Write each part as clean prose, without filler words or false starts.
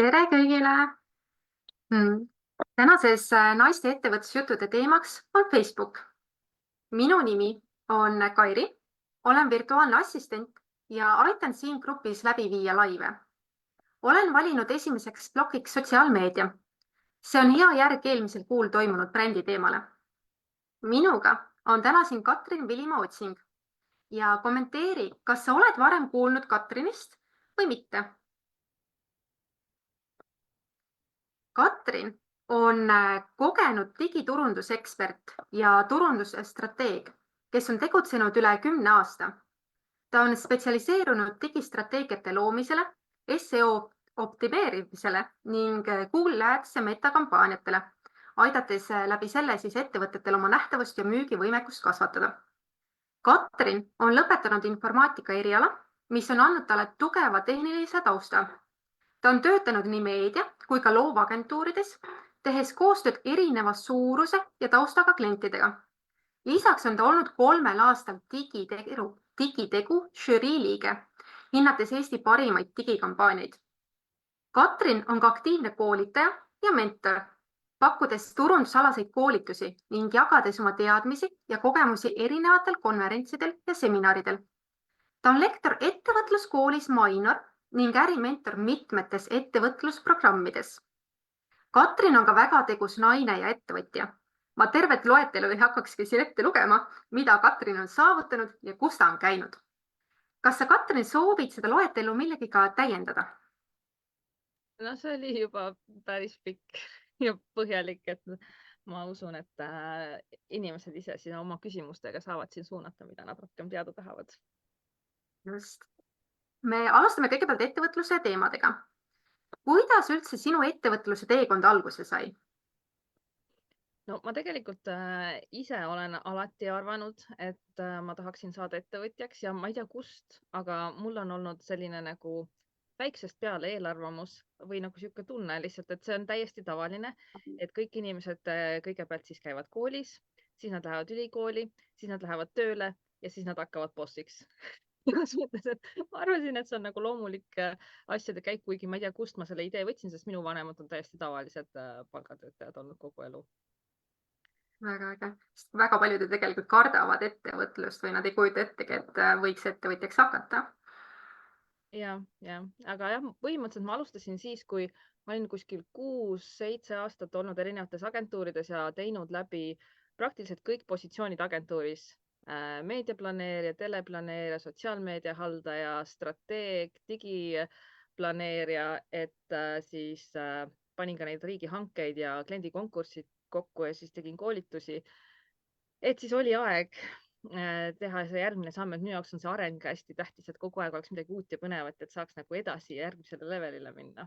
Tere kõigile! Mm. Tänases naiste ettevõtlusjuttude teemaks on Facebook. Minu nimi on Kairi, olen virtuaalne assistent ja aitan siin grupis läbi viia laive. Olen valinud esimeseks plokiks sotsiaalmeedia. See on hea järg eelmisel kuul toimunud brändi teemale. Minuga on täna siin Katrin Vilimaa Otsing ja kommenteeri, kas sa oled varem kuulnud Katrinist või mitte. Katrin on kogenud digiturundusekspert ja turundusstrateeg, kes on tegutsenud üle 10 aasta. Ta on spetsialiseerunud digistrateegiate loomisele, SEO optimeerimisele ning Google Ads ja metakampaaniatele, aidates läbi selle ettevõtetel oma nähtavust ja müügivõimekust kasvatada. Katrin on lõpetanud informaatika eriala, mis on andnud talle tugeva tehnilise tausta. Ta on töötanud nii meedia kui ka loovagentuurides, tehes koostööd erineva suuruse ja taustaga klientidega. Lisaks on ta olnud 3 aastal digitegu žürii liige, hinnates Eesti parimaid digikampaaniaid. Katrin on ka aktiivne koolitaja ja mentor, pakkudes turundusalaseid koolitusi ning jagades oma teadmisi ja kogemusi erinevatel konverentsidel ja seminaridel. Ta on lektor ettevõtluskoolis Mainor ning ärimentor mitmetes ettevõtlusprogrammides. Katrin on ka väga tegus naine ja ettevõtja. Ma tervet loetelu ei hakkakski siin ette lugema, mida Katrin on saavutanud ja kus ta on käinud. Kas sa, Katrin, soovid seda loetelu millegiga täiendada? No see oli juba päris pikk ja põhjalik, et ma usun, et inimesed ise siin oma küsimustega saavad siin suunata, mida nad rohkem teada tahavad. Just. Me alustame kõigepealt ettevõtluse teemadega. Kuidas üldse sinu ettevõtluse teekond alguse sai? No ma tegelikult ise olen alati arvanud, et ma tahaksin saada ettevõtjaks ja ma ei tea kust, aga mul on olnud selline nagu väiksest peale eelarvamus või nagu sihuke tunne lihtsalt, et see on täiesti tavaline, et kõik inimesed kõigepealt siis käivad koolis, siis nad lähevad ülikooli, siis nad lähevad tööle ja siis nad hakkavad bossiks. Selles mõttes, et ma arvasin, et see on nagu loomulik asjade käik, kuigi ma ei tea, kust ma selle idee võtsin, sest minu vanemad on täiesti tavalised palgatöötajad olnud kogu elu. Väga äge. Väga paljud ju tegelikult kardavad ettevõtlust või nad ei kujuta ettegi, et võiks ettevõtjaks hakata. Ja, aga jah, põhimõtteliselt ma alustasin siis, kui ma olin kuskil 6-7 aastat olnud erinevates agentuurides ja teinud läbi praktiliselt kõik positsioonid agentuuris. Meediaplaneerija, teleplaneerija, sotsiaalmeedia haldaja, strateeg, digiplaneerija, et siis panin ka neid riigihankeid ja kliendikonkursid kokku ja siis tegin koolitusi. Et siis oli aeg teha see järgmine samm, et minu jaoks on see areng hästi tähtis, et kogu aeg oleks midagi uut ja põnevat, et saaks nagu edasi järgmisele levelile minna.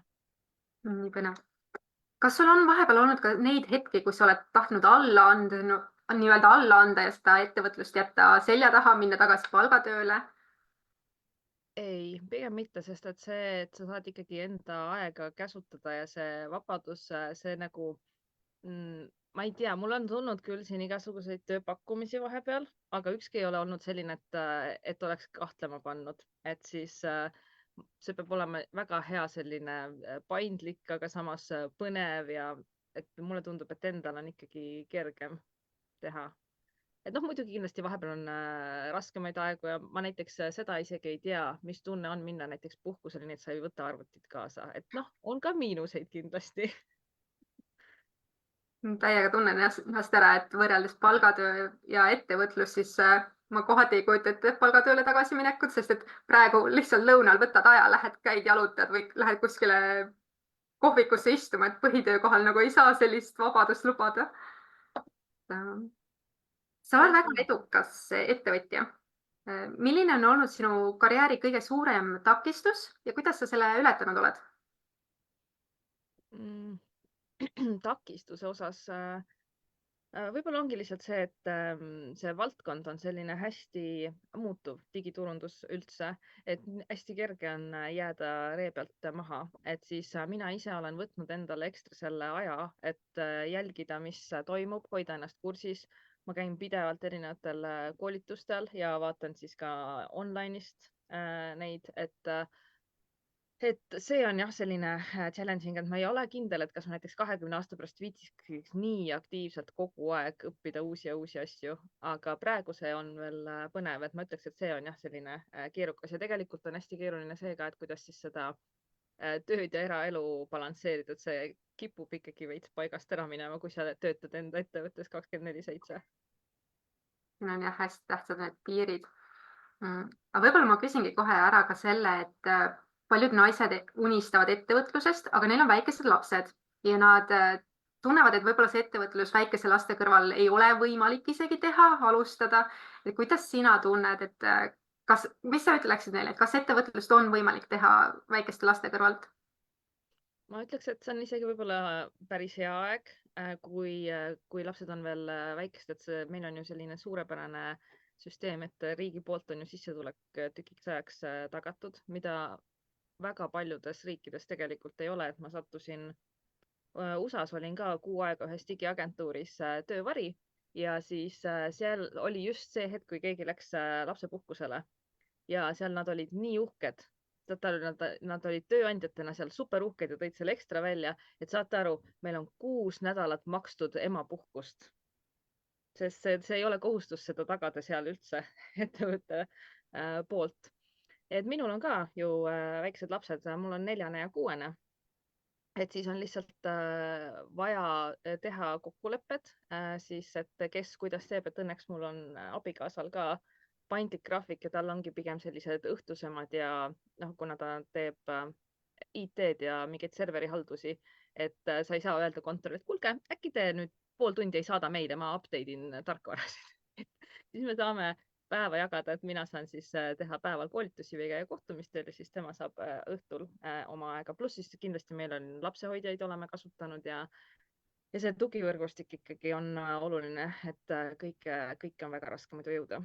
Nii põnev. Kas sul on vahepeal olnud ka neid hetki, kus sa oled tahtnud nii-öelda alla anda ja seda ettevõtlust jätta selja taha, minna tagasi palgatööle? Ei, pigem mitte, sest et see, et sa saad ikkagi enda aega käsutada ja see vabadus, see nagu, ma ei tea, mul on tulnud küll siin igasuguseid tööpakkumisi vahepeal, aga ükski ei ole olnud selline, et oleks kahtlema pannud, et siis see peab olema väga hea selline paindlik, aga samas põnev ja et mulle tundub, et endal on ikkagi kergem teha. Et noh, muidugi kindlasti vahepeal on raskemaid aegu ja ma näiteks seda isegi ei tea, mis tunne on minna näiteks puhkusele, nii et sa ei võta arvutit kaasa. Et noh, on ka miinuseid kindlasti. Täiega tunnen ennast ära, et võrreldes palgatöö ja ettevõtlus, siis ma kohati ei kujuta ette palgatööle tagasi minekut, sest et praegu lihtsalt lõunal võtad aja, lähed, käid, jalutad või lähed kuskile kohvikusse istuma, et põhitöökohal nagu ei saa sellist vabadust lubada. Sa oled väga edukas ettevõtja. Milline on olnud sinu karjääri kõige suurem takistus ja kuidas sa selle ületanud oled? Takistuse osas võib-olla ongi lihtsalt see, et see valdkond on selline hästi muutuv, digiturundus üldse, et hästi kerge on jääda ree pealt maha, et siis mina ise olen võtnud endale ekstra selle aja, et jälgida, mis toimub, hoida ennast kursis. Ma käin pidevalt erinevatel koolitustel ja vaatan siis ka online'ist neid, Et see on jah, selline challenging, et ma ei ole kindel, et kas ma näiteks 20 aasta pärast viitsiks nii aktiivselt kogu aeg õppida uusi ja uusi asju, aga praegu see on veel põnev, et ma ütleks, et see on jah, selline keerukas ja tegelikult on hästi keeruline see ka, et kuidas siis seda tööd ja eraelu balansseerida, et see kipub ikkagi veits paigast ära minema, kui sa töötad enda ettevõttes 24/7. Siin on jah hästi tähtsad need piirid. Aga võib-olla ma küsingi kohe ära ka selle, et paljud naised unistavad ettevõtlusest, aga neil on väikesed lapsed ja nad tunnevad, et võib-olla see ettevõtlus väikese laste kõrval ei ole võimalik isegi teha, alustada. Et kuidas sina tunned, et mis sa ütleksid neile, et kas ettevõtlust on võimalik teha väikeste laste kõrvalt? Ma ütleks, et see on isegi võib-olla päris hea aeg, kui lapsed on veel väikesed, et meil on ju selline suurepärane süsteem, et riigi poolt on ju sissetulek tükiks ajaks tagatud, mida väga paljudes riikides tegelikult ei ole, et ma sattusin USA-s olin ka kuu aega ühes digiagentuuris töövari ja siis seal oli just see hetk, kui keegi läks lapsepuhkusele ja seal nad olid nii uhked. Nad olid tööandjatena seal super uhked ja tõid selle ekstra välja, et saate aru, meil on 6 nädalat makstud emapuhkust. Sest see ei ole kohustus seda tagada seal üldse ettevõtte poolt. Et minul on ka ju väiksed lapsed, mul on 4 ja 6. Et siis on lihtsalt vaja teha kokkulepped siis, et kes kuidas teeb, et õnneks mul on abikaasal ka paindlik graafik ja tal ongi pigem sellised õhtusemad ja kuna ta teeb IT-d ja mingeid serverihaldusi, et sa ei saa öelda kontorile, et kuulge, äkki te nüüd pool tundi ei saada meile, ma update in tarkvarasid. Siis me saame päeva jagada, et mina saan siis teha päeval koolitusi või käia kohtumistel ja siis tema saab õhtul oma aega. Pluss siis kindlasti meil on lapsehoidjaid oleme kasutanud ja see tugivõrgustik ikkagi on oluline, et kõike on väga raske muidu jõuda.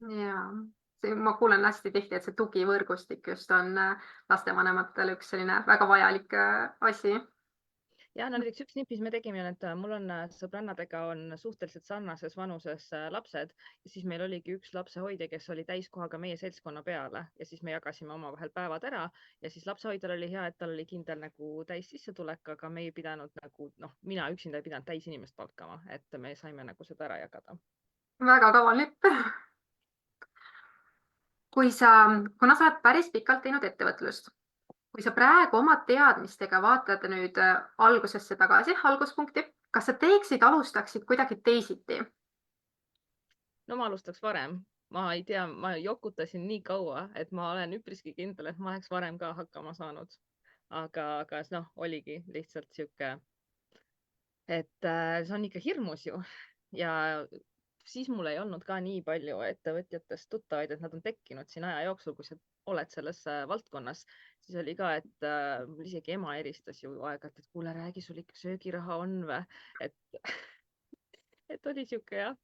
Ja ma kuulen hästi tihti, et see tugivõrgustik just on lastevanematel üks selline väga vajalik asi. Ja no näiteks üks nipp, mis me tegime, on, et mul on sõbrannadega on suhteliselt sarnases vanuses lapsed ja siis meil oligi üks lapsehoidja, kes oli täiskohaga meie seltskonna peale ja siis me jagasime omavahel päevad ära ja siis lapsehoidjal oli hea, et tal oli kindel nagu täississetulek, aga me ei pidanud nagu mina üksinda ei pidanud täisinimest palkama, et me saime nagu seda ära jagada. Väga kaval nipp. Kuna sa oled päris pikalt teinud ettevõtlust, kui sa praegu oma teadmistega vaatad nüüd algusesse tagasi, alguspunkti, kas sa alustaksid kuidagi teisiti? No ma alustaks varem. Ma ei tea, ma jokutasin nii kaua, et ma olen üpriski kindel, et ma oleks varem ka hakkama saanud. Aga oligi lihtsalt sihuke, et see on ikka hirmus ju. Ja siis mul ei olnud ka nii palju ettevõtjatest tuttavaid, et nad on tekkinud siin aja jooksul, kui sa oled selles valdkonnas, siis oli ka, et mul isegi ema eristas ju aeg-ajalt, et kuule, räägi, sul ikka söögiraha on või? Et oli sihuke jah,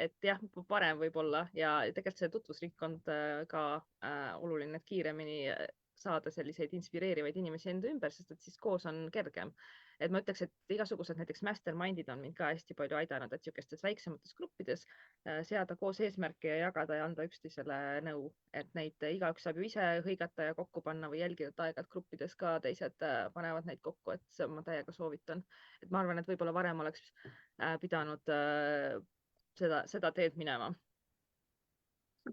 et jah, parem võib-olla ja tegelikult see tutvusringkond ka oluline, et kiiremini saada selliseid inspireerivaid inimesi enda ümber, sest et siis koos on kergem. Et ma ütleks, et igasugused näiteks mastermind'id on mind ka hästi palju aidanud, et niisugustes väiksemates gruppides seada koos eesmärke ja jagada ja anda üksteisele nõu, et neid igaüks saab ju ise hõigata ja kokku panna või jälgida, et aeg-ajalt gruppides ka teised panevad neid kokku, et see ma täiega soovitan. Et ma arvan, et võib-olla varem oleks pidanud seda teed minema.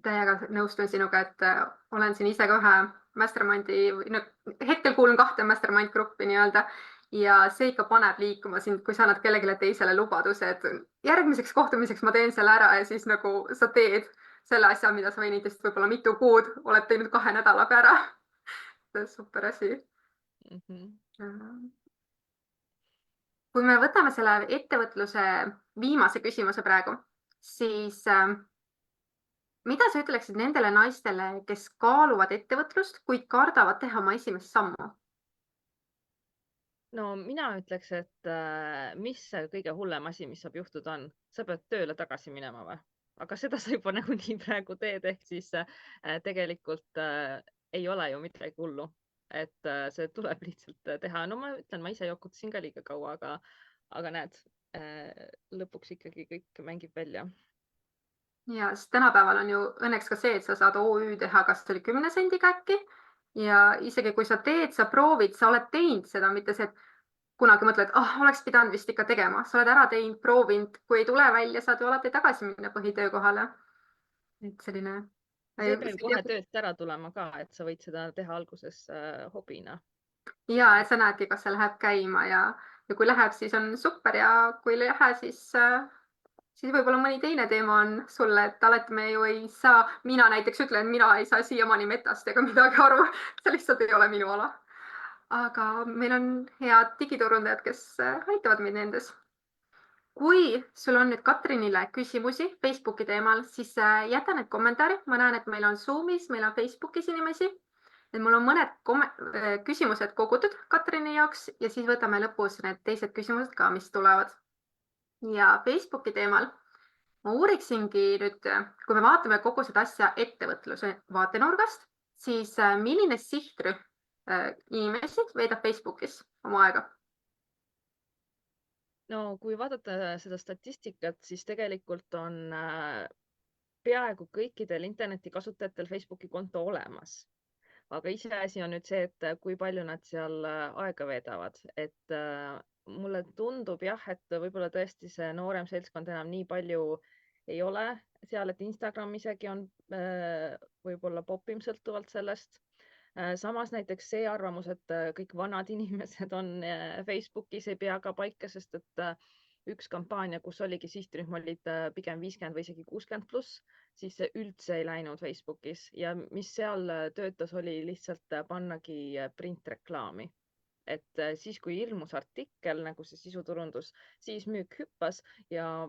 Täiega nõustun sinuga, et olen siin ise ka ühe mastermind'i, hetkel kuulun 2 mastermind gruppi nii-öelda ja see ikka paneb liikuma sind, kui sa annad kellelegi teisele lubaduse, et järgmiseks kohtumiseks ma teen selle ära ja siis nagu sa teed selle asja, mida sa venitasid võib-olla mitu kuud, oled teinud 2 nädalaga ära. See on super asi. Kui me võtame selle ettevõtluse viimase küsimuse praegu, siis mida sa ütleksid nendele naistele, kes kaaluvad ettevõtlust, kuid kardavad teha oma esimest sammu? No mina ütleks, et mis see kõige hullem asi, mis saab juhtuda on, sa pead tööle tagasi minema või? Aga seda sa juba nagunii praegu teed, ehk siis tegelikult ei ole ju midagi hullu, et see tuleb lihtsalt teha. No ma ütlen, ma ise jokutasin ka liiga kaua, aga näed, lõpuks ikkagi kõik mängib välja. Ja siis tänapäeval on ju õnneks ka see, et sa saad OÜ teha, kas oli 10 sendiga äkki ja isegi kui sa teed, sa proovid, sa oled teinud seda, mitte see, et kunagi mõtled, oleks pidanud vist ikka tegema, sa oled ära teinud, proovinud, kui ei tule välja, saad ju alati tagasi minna põhitöökohale. Et selline. see peab kohe töölt ära tulema ka, et sa võid seda teha alguses hobina. Ja, et sa näedki, kas see läheb käima ja kui läheb, siis on super ja kui ei lähe, siis võib-olla mõni teine teema on sulle, et alati me ju ei saa, mina näiteks ütlen, mina ei saa siiamaani metast ega midagi aru, see lihtsalt ei ole minu ala. Aga meil on head digiturundajad, kes aitavad meid nendes. Kui sul on nüüd Katrinile küsimusi Facebooki teemal, siis jäta need kommentaari. Ma näen, et meil on Zoomis, meil on Facebookis inimesi. Et mul on mõned küsimused kogutud Katrini jaoks ja siis võtame lõpus need teised küsimused ka, mis tulevad. Ja Facebooki teemal ma uuriksingi nüüd, kui me vaatame kogu seda asja ettevõtluse vaatenurgast, siis milline sihtrühm inimesi veedab Facebookis oma aega? No kui vaadata seda statistikat, siis tegelikult on peaaegu kõikidel internetikasutajatel Facebooki konto olemas. Aga iseasi on nüüd see, et kui palju nad seal aega veedavad. Et mulle tundub jah, et võib-olla tõesti see noorem seltskond enam nii palju ei ole seal, et Instagram isegi on võib-olla popim sõltuvalt sellest. Samas näiteks see arvamus, et kõik vanad inimesed on Facebookis, ei pea ka paika, sest et üks kampaania, kus oligi sihtrühm olid pigem 50 või isegi 60+, siis see üldse ei läinud Facebookis ja mis seal töötas, oli lihtsalt pannagi printreklaami. Et siis, kui ilmus artikkel nagu see sisuturundus, siis müük hüppas ja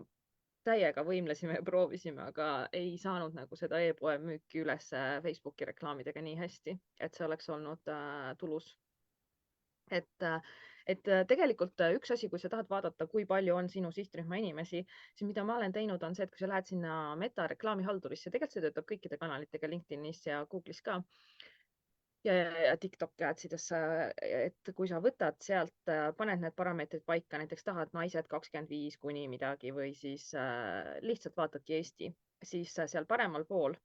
täiega võimlesime ja proovisime, aga ei saanud nagu seda e-poe müüki üles Facebooki reklaamidega nii hästi, et see oleks olnud tulus. Et tegelikult üks asi, kui sa tahad vaadata, kui palju on sinu sihtrühma inimesi, siis mida ma olen teinud, on see, et kui sa lähed sinna Meta reklaamihaldurisse, tegelikult see töötab kõikide kanalitega LinkedInis ja Google'is ka ja TikTok Adsidesse, et kui sa võtad sealt, paned need parameetrid paika, näiteks tahad naised 25 kuni midagi või siis lihtsalt vaatadki Eesti, siis seal paremal pool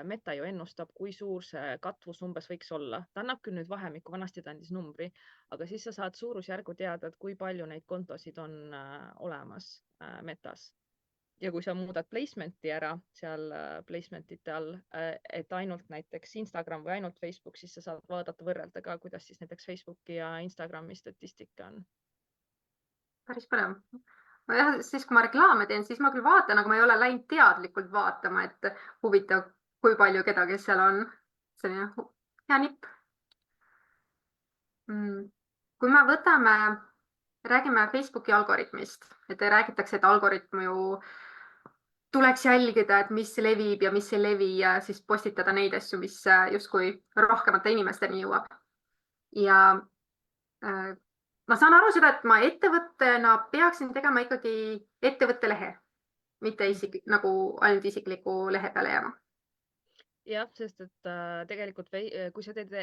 Meta ju ennustab, kui suur see katvus umbes võiks olla. Ta annab küll nüüd vahemikku, vanasti ta andis numbri, aga siis sa saad suurusjärgu teada, et kui palju neid kontosid on olemas Metas. Ja kui sa muudad placement'i ära seal placement'ite all, et ainult näiteks Instagram või ainult Facebook, siis sa saad vaadata, võrrelda ka, kuidas siis näiteks Facebooki ja Instagrami statistika on. Päris põnev. Jah, siis kui ma reklaame teen, siis ma küll vaatan, aga ma ei ole läinud teadlikult vaatama, et huvitav, kui palju kedagi seal on. Selline hea nipp. Kui me räägime Facebooki algoritmist, et räägitakse, et algoritm ju tuleks jälgida, et mis levib ja mis ei levi ja siis postitada neid asju, mis justkui rohkemate inimesteni jõuab. Ja ma saan aru seda, et ma ettevõttena peaksin tegema ikkagi ettevõtte lehe, mitte nagu ainult isikliku lehe peale jääma. Jah, sest et tegelikult kui sa teed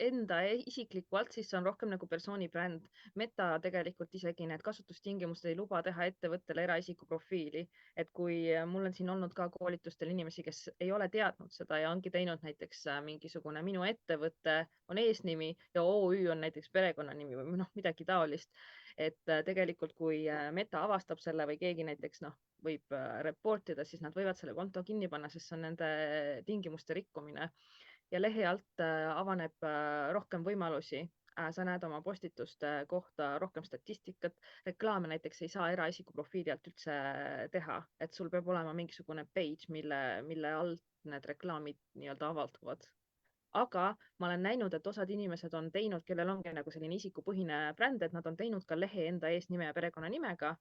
enda isiklikku alt, siis see on rohkem nagu persooni bränd. Meta tegelikult isegi need kasutustingimused ei luba teha ettevõttele eraisiku profiili. Et kui mul on siin olnud ka koolitustel inimesi, kes ei ole teadnud seda ja ongi teinud näiteks mingisugune minu ettevõte on eesnimi ja OÜ on näiteks perekonnanimi või midagi taolist. Et tegelikult kui Meta avastab selle või keegi näiteks võib report ida, siis nad võivad selle konto kinni panna, sest see on nende tingimuste rikkumine ja lehe alt avaneb rohkem võimalusi. Sa näed oma postituste kohta rohkem statistikat, reklaame näiteks ei saa eraisiku profiili alt üldse teha, et sul peab olema mingisugune page, mille alt need reklaamid nii-öelda avalduvad. Aga ma olen näinud, et osad inimesed on teinud, kellel ongi nagu selline isikupõhine bränd, et nad on teinud ka lehe enda eesnime ja perekonnanimega.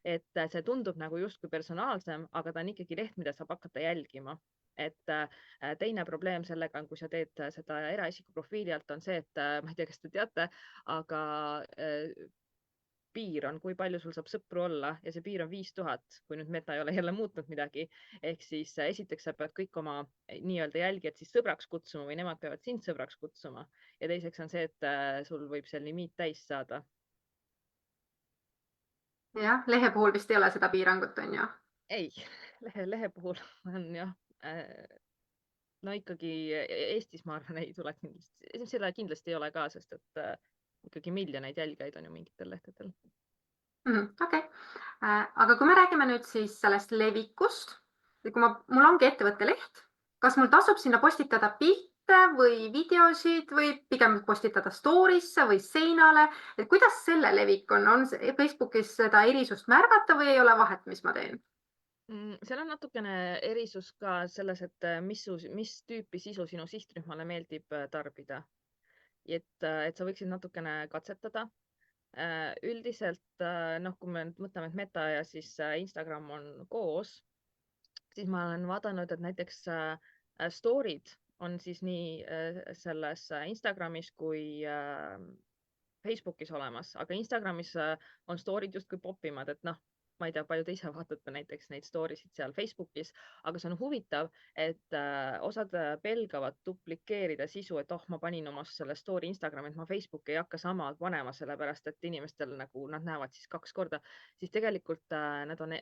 Et see tundub nagu justkui personaalsem, aga ta on ikkagi leht, mida saab hakata jälgima. Et teine probleem sellega, kui sa teed seda eraisiku profiili alt, on see, et ma ei tea, kas te teate, aga piir on, kui palju sul saab sõpru olla ja see piir on 5000, kui nüüd Meta ei ole jälle muutnud midagi. Ehk siis esiteks sa pead kõik oma nii-öelda jälgijad siis sõbraks kutsuma või nemad peavad sind sõbraks kutsuma. Ja teiseks on see, et sul võib see limiit täis saada. Jah, lehe puhul vist ei ole seda piirangut, on ju? Ei, lehe puhul on jah no ikkagi Eestis ma arvan, ei tule kindlasti, selle kindlasti ei ole ka, sest et ikkagi miljoneid jälgijaid on ju mingitel lehtedel. Okei. Aga kui me räägime nüüd siis sellest levikust, kui mul ongi ettevõtte leht, kas mul tasub sinna postitada pilte või videosid või pigem postitada story'sse või seinale, et kuidas selle levik on Facebookis seda erisust märgata või ei ole vahet, mis ma teen? Seal on natukene erisus ka selles, et mis tüüpi sisu sinu sihtrühmale meeldib tarbida. Et sa võiksid natukene katsetada. Üldiselt, kui me mõtleme, et Meta ja siis Instagram on koos, siis ma olen vaadanud, et näiteks story'd on siis nii selles Instagramis kui Facebookis olemas, aga Instagramis on story'd justkui popimad, et ma ei tea, palju te ise vaatate näiteks neid story sid seal Facebookis, aga see on huvitav, et osad pelgavad duplikeerida sisu, et ma panin oma selle story Instagrami, et ma Facebooki ei hakka sama panema, sellepärast et inimestel nagu nad näevad siis 2 korda, siis tegelikult need on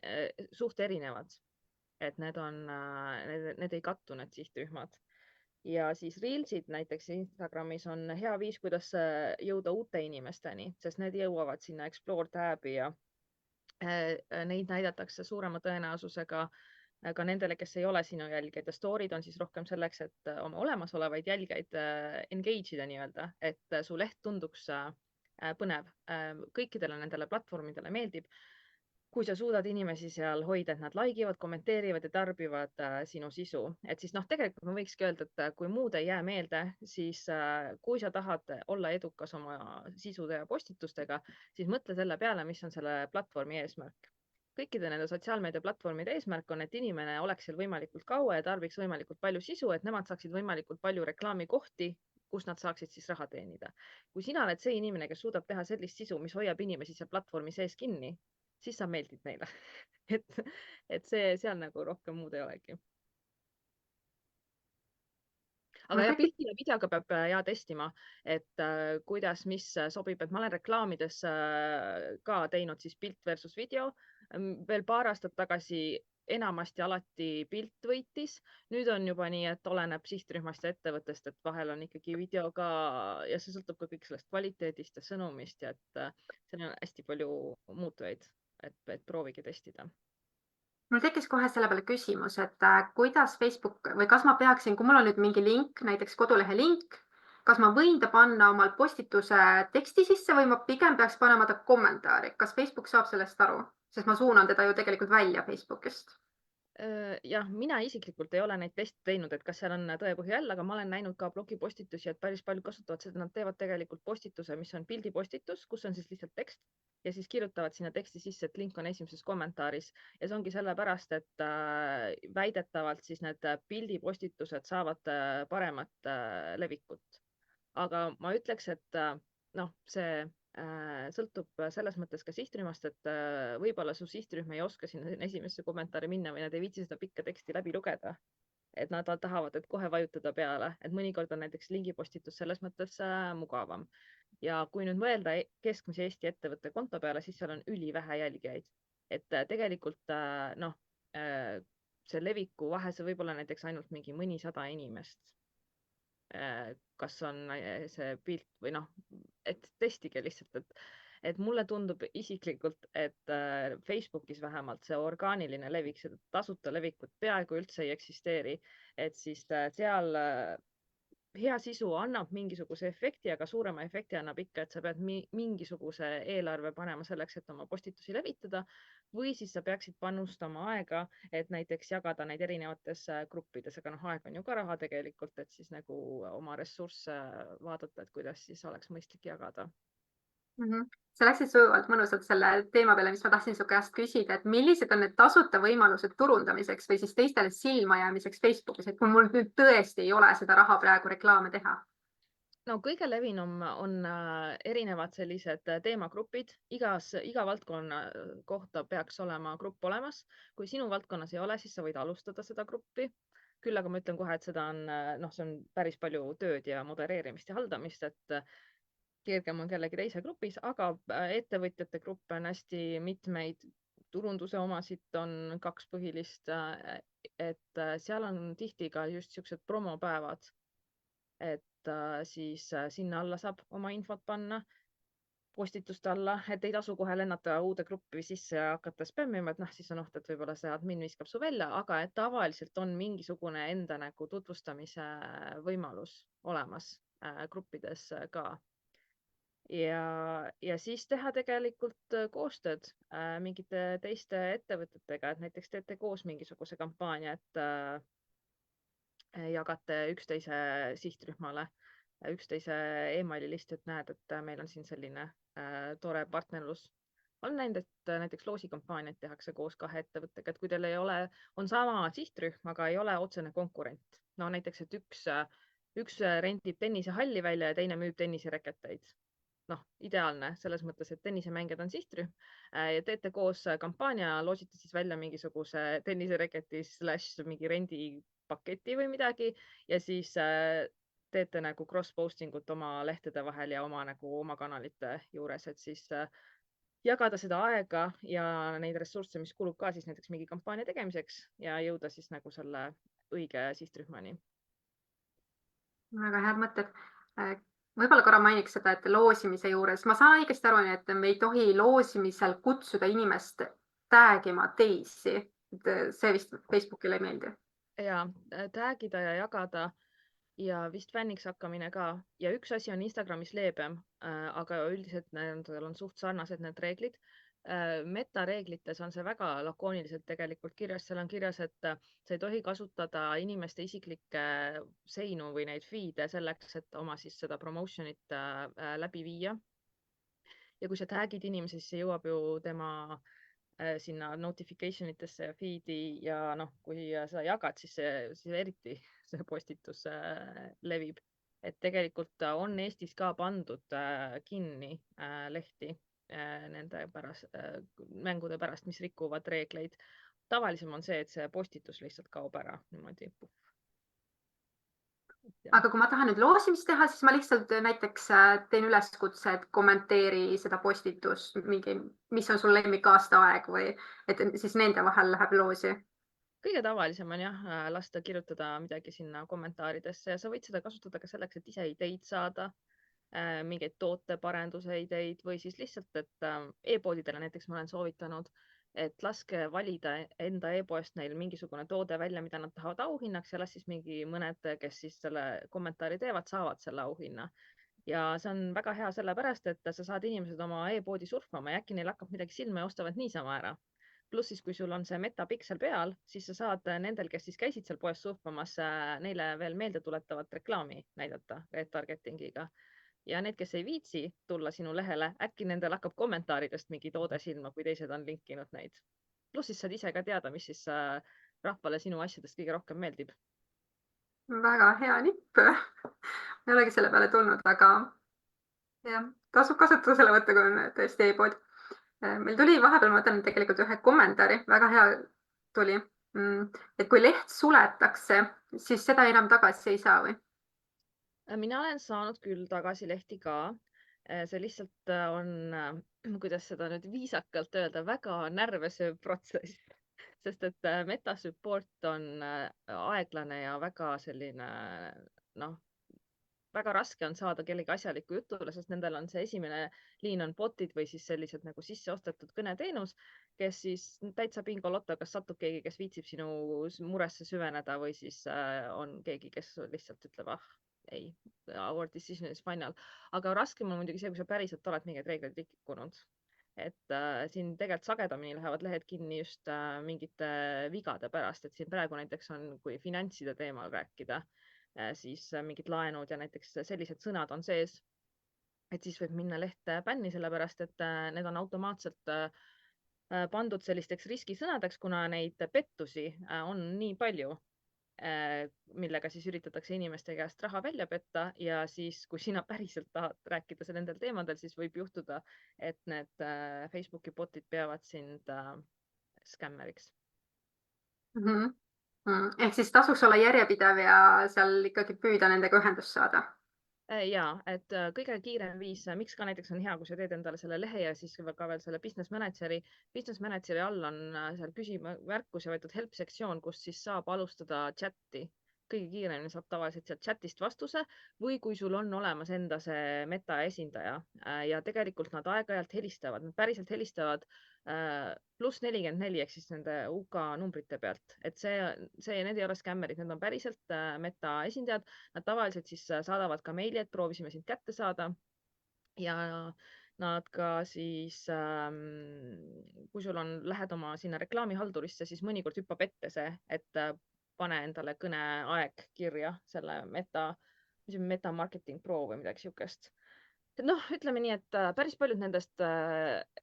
suht erinevad. Et need ei kattu need sihtrühmad. Ja siis Reelsid näiteks Instagramis on hea viis, kuidas jõuda uute inimesteni, sest need jõuavad sinna Explore tab'i ja neid näidatakse suurema tõenäosusega ka nendele, kes ei ole sinu jälgijad ja story'd on siis rohkem selleks, et oma olemasolevaid jälgijaid engage ida nii-öelda, et su leht tunduks põnev. Kõikidele nendele platvormidele meeldib, kui sa suudad inimesi seal hoida, et nad laigivad, kommenteerivad ja tarbivad sinu sisu. Et siis tegelikult ma võikski öelda, et kui muud ei jää meelde, siis kui sa tahad olla edukas oma sisude ja postitustega, siis mõtle selle peale, mis on selle platvormi eesmärk. Kõikide nende sotsiaalmeedia platvormide eesmärk on, et inimene oleks seal võimalikult kaua ja tarbiks võimalikult palju sisu, et nemad saaksid võimalikult palju reklaamikohti, kus nad saaksid siis raha teenida. Kui sina oled see inimene, kes suudab teha sellist sisu, mis hoiab inimesi seal platvormi sees kinni, siis sa meeldid neile. et seal nagu rohkem muud ei olegi. Aga ja pildi ja videoga peab testima, et kuidas, mis sobib, et ma olen reklaamides ka teinud siis pilt versus video. Veel paar aastat tagasi enamasti alati pilt võitis. Nüüd on juba nii, et oleneb sihtrühmast ja ettevõttest, et vahel on ikkagi video ka ja see sõltub ka kõik sellest kvaliteedist ja sõnumist ja et seal on hästi palju muutujaid, et proovige testida. Mul tekkis kohe selle peale küsimus, et kuidas Facebook või kas ma peaksin, kui mul on nüüd mingi link, näiteks kodulehe link, kas ma võin ta panna omal postituse teksti sisse või ma pigem peaks panema ta kommentaari? Kas Facebook saab sellest aru? Sest ma suunan teda ju tegelikult välja Facebookist. Jah, mina isiklikult ei ole neid teste teinud, et kas seal on tõepõhi all, aga ma olen näinud ka blogipostitusi, et päris palju kasutavad seda, nad teevad tegelikult postituse, mis on pildipostitus, kus on siis lihtsalt tekst ja siis kirjutavad sinna teksti sisse, et link on esimeses kommentaaris ja see ongi sellepärast, et väidetavalt siis need pildipostitused saavad paremat levikut. Aga ma ütleks, et see sõltub selles mõttes ka sihtrühmast, et võib-olla su sihtrühm ei oska sinna esimesse kommentaari minna või nad ei viitsi seda pikka teksti läbi lugeda. Et nad tahavad, et kohe vajutada peale, et mõnikord on näiteks lingipostitus selles mõttes mugavam. Ja kui nüüd mõelda keskmise Eesti ettevõtte konto peale, siis seal on ülivähe jälgijaid. Et tegelikult see leviku vahe, see võib olla näiteks ainult mingi mõnisada inimest. Kas on see pilt või et testige lihtsalt, et mulle tundub isiklikult, et Facebookis vähemalt see orgaaniline levik, seda tasuta levikut peaaegu üldse ei eksisteeri, et siis seal hea sisu annab mingisuguse efekti, aga suurema efekti annab ikka, et sa pead mingisuguse eelarve panema selleks, et oma postitusi levitada või siis sa peaksid panustama aega, et näiteks jagada neid erinevates gruppides, aga aeg on ju ka raha tegelikult, et siis nagu oma ressursse vaadata, et kuidas siis oleks mõistlik jagada. Sa läksid sujuvalt mõnusalt selle teema peale, mis ma tahtsin su käest küsida, et millised on need tasuta võimalused turundamiseks või siis teistele silmajäämiseks Facebookis, et kui mul nüüd tõesti ei ole seda raha praegu reklaame teha? No kõige levinum on erinevad sellised teemagrupid. Iga valdkonna kohta peaks olema grupp olemas. Kui sinu valdkonnas ei ole, siis sa võid alustada seda gruppi. Küll aga ma ütlen kohe, et seda see on päris palju tööd ja modereerimist ja haldamist, et kergem on kellegi teise grupis, aga ettevõtjate gruppe on hästi mitmeid. turunduse omasid on 2 põhilist, et seal on tihti ka just siuksed promopäevad, et siis sinna alla saab oma infot panna postituste alla, et ei tasu kohe lennata uude gruppi sisse ja hakata spämmima, et siis on oht, et võib-olla see admin viskab su välja, aga et tavaliselt on mingisugune enda nagu tutvustamise võimalus olemas gruppides ka. Ja siis teha tegelikult koostööd mingite teiste ettevõtetega, et näiteks teete koos mingisuguse kampaania, et jagate üksteise sihtrühmale üksteise emaili listi, et näed, et meil on siin selline tore partnerlus. Olen näinud, et näiteks loosikampaaniaid tehakse koos 2 ettevõttega, et kui teil ei ole, on sama sihtrühm, aga ei ole otsene konkurent. No näiteks, et üks rentib tennisehalli välja ja teine müüb tennisereketeid. Ideaalne selles mõttes, et tennisemängijad on sihtrühm ja teete koos kampaania, loosite siis välja mingisuguse tennisereketi / mingi rendipaketi või midagi ja siis teete nagu cross-posting ut oma lehtede vahel ja oma kanalite juures, et siis jagada seda aega ja neid ressursse, mis kulub ka siis näiteks mingi kampaania tegemiseks ja jõuda siis nagu selle õige sihtrühmani. Väga head mõtted. Võib-olla korra mainiks seda, et loosimise juures, ma saan õigesti aru, et me ei tohi loosimisel kutsuda inimest tagima teisi. See vist Facebookile ei meeldi. Ja tagida ja jagada ja vist fänniks hakkamine ka. Ja üks asi on Instagramis leebem, aga üldiselt nendel on suht sarnased need reeglid. Meta reeglites on see väga lakooniliselt tegelikult kirjas. Seal on kirjas, et sa ei tohi kasutada inimeste isiklikke seinu või neid feed'e selleks, et oma siis seda promotion'it läbi viia. Ja kui sa tagid inimesi, siis see jõuab ju tema sinna notification itesse ja feed'i ja kui sa jagad, siis eriti see postitus levib. Et tegelikult on Eestis ka pandud kinni lehti nende mängude pärast, mis rikuvad reegleid. Tavalisem on see, et see postitus lihtsalt kaob ära niimoodi. Aga kui ma tahan nüüd loosimist teha, siis ma lihtsalt näiteks teen üleskutse, et kommenteeri seda postitust, mis on sul lemmik aastaaeg või et siis nende vahel läheb loosi. Kõige tavalisem on jah, lasta kirjutada midagi sinna kommentaaridesse ja sa võid seda kasutada ka selleks, et ise ideid saada, mingeid tooteparenduse ideid või siis lihtsalt, et e-poodidele näiteks ma olen soovitanud, et laske valida enda e-poest neil mingisugune toode välja, mida nad tahavad auhinnaks ja las siis mingi mõned, kes siis selle kommentaari teevad, saavad selle auhinna. Ja see on väga hea sellepärast, et sa saad inimesed oma e-poodi surfama ja äkki neil hakkab midagi silma ja ostavad niisama ära. Pluss siis, kui sul on see metapiksel peal, siis sa saad nendel, kes siis käisid seal poes surfamas, neile veel meelde tuletavat reklaami näidata retargetingiga. Ja need, kes ei viitsi tulla sinu lehele, äkki nendel hakkab kommentaaridest mingi toode silma, kui teised on linkinud neid. Pluss siis saad ise ka teada, mis siis rahvale sinu asjadest kõige rohkem meeldib. Väga hea nipp. Ma ei olegi selle peale tulnud, aga jah, tasub kasutusele võtta, kui on tõesti e-pood. Meil tuli vahepeal, ma võtan tegelikult ühe kommentaari, väga hea tuli, et kui leht suletakse, siis seda enam tagasi ei saa või? Mina olen saanud küll tagasi lehti ka. See lihtsalt on, kuidas seda nüüd viisakalt öelda, väga närvesööv protsess, sest et meta support on aeglane ja väga selline, väga raske on saada kellegi asjalikku jutule, sest nendel on see esimene liin on botid või siis sellised nagu sisseostetud kõneteenus, kes siis täitsa bingoloto, kas satub keegi, kes viitsib sinu muresse süveneda või siis on keegi, kes lihtsalt ütleb, ei, our decision is final. Aga raskem on muidugi see, kui sa päriselt oled mingeid reegleid rikkunud. Et siin tegelikult sagedamini lähevad lehed kinni just mingite vigade pärast, et siin praegu näiteks on, kui finantside teemal rääkida, siis mingid laenud ja näiteks sellised sõnad on sees, et siis võib minna leht bänni, sellepärast et need on automaatselt pandud sellisteks riskisõnadeks, kuna neid pettusi on nii palju, millega siis üritatakse inimeste käest raha välja petta ja siis, kui sina päriselt tahad rääkida nendel teemadel, siis võib juhtuda, et need Facebooki botid peavad sind skämmeriks. Ehk siis tasuks olla järjepidev ja seal ikkagi püüda nendega ühendust saada. Jaa, et kõige kiirem viis, miks ka näiteks on hea, kui sa teed endale selle lehe ja siis ka veel selle business manageri all on seal küsimärkus ja võetud help sektsioon, kus siis saab alustada chati. Kõige kiiremini saab tavaliselt sealt chatist vastuse või kui sul on olemas enda see meta esindaja ja tegelikult nad aeg-ajalt helistavad, nad päriselt helistavad +44 ehk siis nende UK numbrite pealt, et need ei ole skämmerid, need on päriselt meta esindajad. Nad tavaliselt siis saadavad ka meili, et proovisime sind kätte saada ja nad ka siis, kui sul lähed oma sinna reklaamihaldurisse, siis mõnikord hüppab ette see, et pane endale kõneaeg kirja selle Meta Marketing Pro või midagi siukest. Noh, ütleme nii, et päris paljud nendest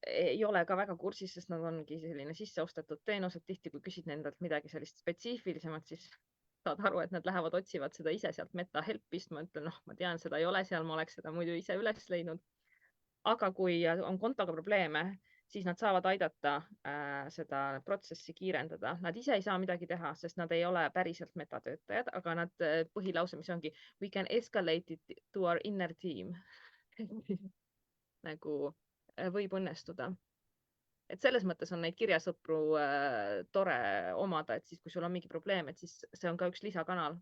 ei ole ka väga kursis, sest nad ongi selline sisseostetud teenus, et tihti, kui küsid nendelt midagi sellist spetsiifilisemat, siis saad aru, et nad lähevad, otsivad seda ise sealt Meta Helpist. Ma ütlen, ma tean, seda ei ole seal, ma oleks seda muidu ise üles leidnud. Aga kui on kontoga probleeme, siis nad saavad aidata seda protsessi kiirendada. Nad ise ei saa midagi teha, sest nad ei ole päriselt metatöötajad, aga nad põhilause, mis ongi we can escalate it to our inner team. Nagu võib õnnestuda. Et selles mõttes on neid kirjasõpru tore omada, et siis, kui sul on mingi probleem, et siis see on ka üks lisakanal,